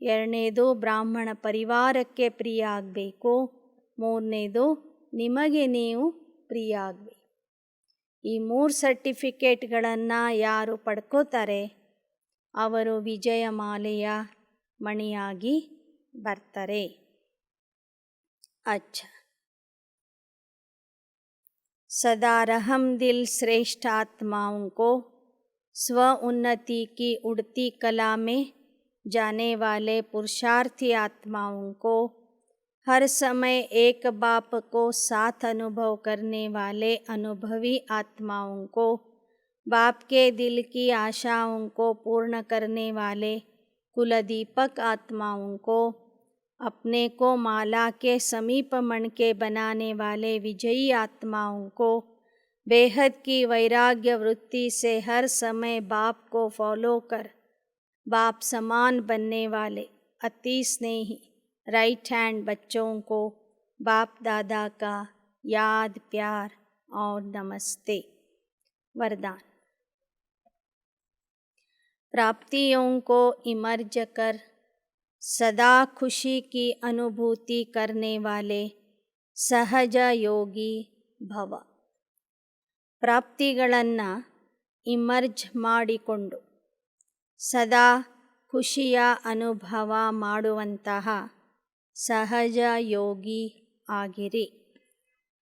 2ನೇದು ಬ್ರಾಹ್ಮಣ ಪರಿವಾರಕ್ಕೆ ಪ್ರಿಯ ಆಗಬೇಕು, 3ನೇದು ನಿಮಗೆ ನೀವು ಪ್ರಿಯ ಆಗಬೇಕು. ಈ 3 ಸರ್ಟಿಫಿಕೇಟ್ಗಳನ್ನು ಯಾರು ಪಡ್ಕೋತಾರೆ ಅವರು ವಿಜಯಮಾಲೆಯ ಮಣಿಯಾಗಿ ಬರ್ತಾರೆ. सदा रहम दिल श्रेष्ठ आत्माओं को स्व उन्नति की उड़ती कला में जाने वाले पुरुषार्थी आत्माओं को हर समय एक बाप को साथ अनुभव करने वाले अनुभवी आत्माओं को बाप के दिल की आशाओं को पूर्ण करने वाले कुलदीपक आत्माओं को अपने को माला के समीप मण के बनाने वाले विजयी आत्माओं को बेहद की वैराग्य वृत्ति से हर समय बाप को फॉलो कर बाप समान बनने वाले अति स्नेही राइट हैंड बच्चों को बाप दादा का याद प्यार और नमस्ते. वरदान. प्राप्तियों को इमर्ज कर सदा खुशी की अनुभूति करने वाले सहज योगी भव. ಪ್ರಾಪ್ತಿಗಳನ್ನು ಇಮರ್ಜ್ ಮಾಡಿಕೊಂಡು ಸದಾ ಖುಷಿಯ ಅನುಭವ ಮಾಡುವಂತಹ ಸಹಜ ಯೋಗಿ ಆಗಿರಿ.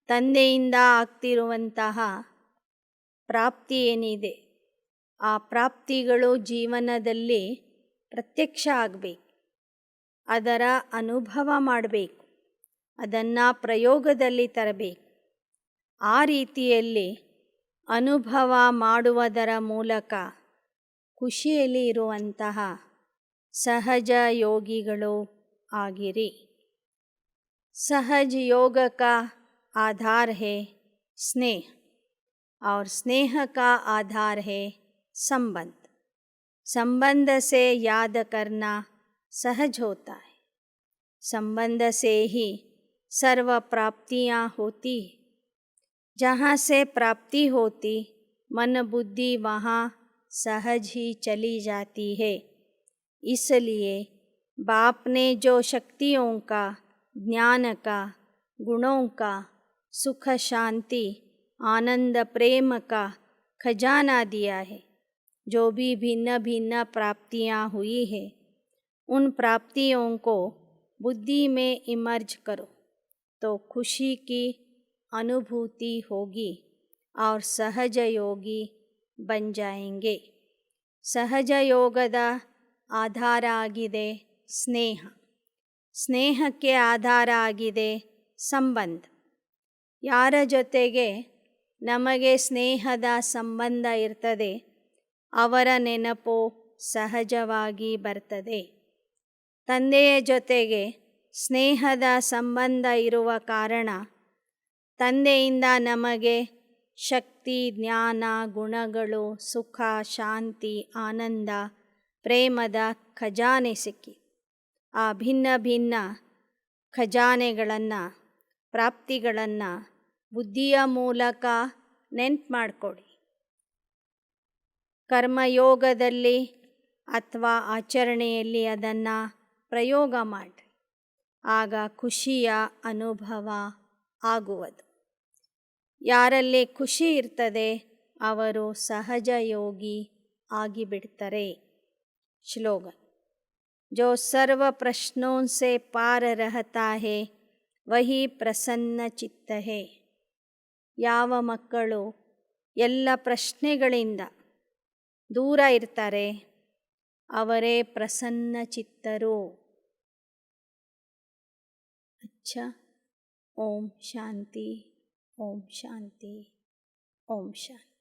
ತಂದೆಯಿಂದ ಆಗ್ತಿರುವಂತಹ ಪ್ರಾಪ್ತಿ ಏನಿದೆ ಆ ಪ್ರಾಪ್ತಿಗಳು ಜೀವನದಲ್ಲಿ ಪ್ರತ್ಯಕ್ಷ ಆಗಬೇಕು, ಅದರ ಅನುಭವ ಮಾಡಬೇಕು, ಅದನ್ನು ಪ್ರಯೋಗದಲ್ಲಿ ತರಬೇಕು. ಆ ರೀತಿಯಲ್ಲಿ ಅನುಭವ ಮಾಡುವುದರ ಮೂಲಕ ಖುಷಿಯಲ್ಲಿ ಇರುವಂತಹ ಸಹಜ ಯೋಗಿಗಳು ಆಗಿರಿ. सहज योग का आधार है स्नेह और स्नेह का आधार है संबंध. संबंध से याद करना सहज होता है. संबंध से ही सर्व प्राप्तियाँ होती है. जहाँ से प्राप्ति होती मन बुद्धि वहाँ सहज ही चली जाती है. इसलिए बाप ने जो शक्तियों का, ज्ञान का, गुणों का, सुख शांति आनंद प्रेम का खजाना दिया है। जो भी भिन्न भिन्न प्राप्तियाँ हुई है उन प्राप्तियों को बुद्धि में इमर्ज करो तो खुशी की अनुभूति होगी और सहज योगी बन जाएंगे। सहज ಯೋಗದ ಆಧಾರ ಆಗಿದೆ ಸ್ನೇಹ. ಸ್ನೇಹಕ್ಕೆ ಆಧಾರ ಆಗಿದೆ ಸಂಬಂಧ. ಯಾರ ಜೊತೆಗೆ ನಮಗೆ ಸ್ನೇಹದ ಸಂಬಂಧ ಇರ್ತದೆ ಅವರ ನೆನಪು ಸಹಜವಾಗಿ ಬರ್ತದೆ. ತಂದೆಯ ಜೊತೆಗೆ ಸ್ನೇಹದ ಸಂಬಂಧ ಇರುವ ಕಾರಣ ತಂದೆಯಿಂದ ನಮಗೆ ಶಕ್ತಿ, ಜ್ಞಾನ, ಗುಣಗಳು, ಸುಖ, ಶಾಂತಿ, ಆನಂದ, ಪ್ರೇಮದ ಖಜಾನೆ ಸಿಕ್ಕಿ. ಆ ಭಿನ್ನ ಭಿನ್ನ ಖಜಾನೆಗಳನ್ನು, ಪ್ರಾಪ್ತಿಗಳನ್ನು ಬುದ್ಧಿಯ ಮೂಲಕ ನೆನ್ಪು ಮಾಡಿಕೊಡಿ. ಕರ್ಮಯೋಗದಲ್ಲಿ ಅಥವಾ ಆಚರಣೆಯಲ್ಲಿ ಅದನ್ನು ಪ್ರಯೋಗ ಮಾಡಿರಿ. ಆಗ ಖುಷಿಯ ಅನುಭವ ಆಗುವುದು. ಯಾರಲ್ಲಿ ಖುಷಿ ಇರ್ತದೆ ಅವರು ಸಹಜ ಯೋಗಿ ಆಗಿಬಿಡ್ತಾರೆ. ಶ್ಲೋಗನ್. जो सर्व प्रश्नों से पार रहता है वही प्रसन्न चित्त है. ಯಾವ ಮಕ್ಕಳು ಎಲ್ಲ ಪ್ರಶ್ನೆಗಳಿಂದ ದೂರ ಇರ್ತಾರೆ ಅವರೇ ಪ್ರಸನ್ನ ಚಿತ್ತರು. अच्छा. ಓಂ ಶಾಂತಿ, ಓಂ ಶಾಂತಿ, ಓಂ ಶಾಂತಿ.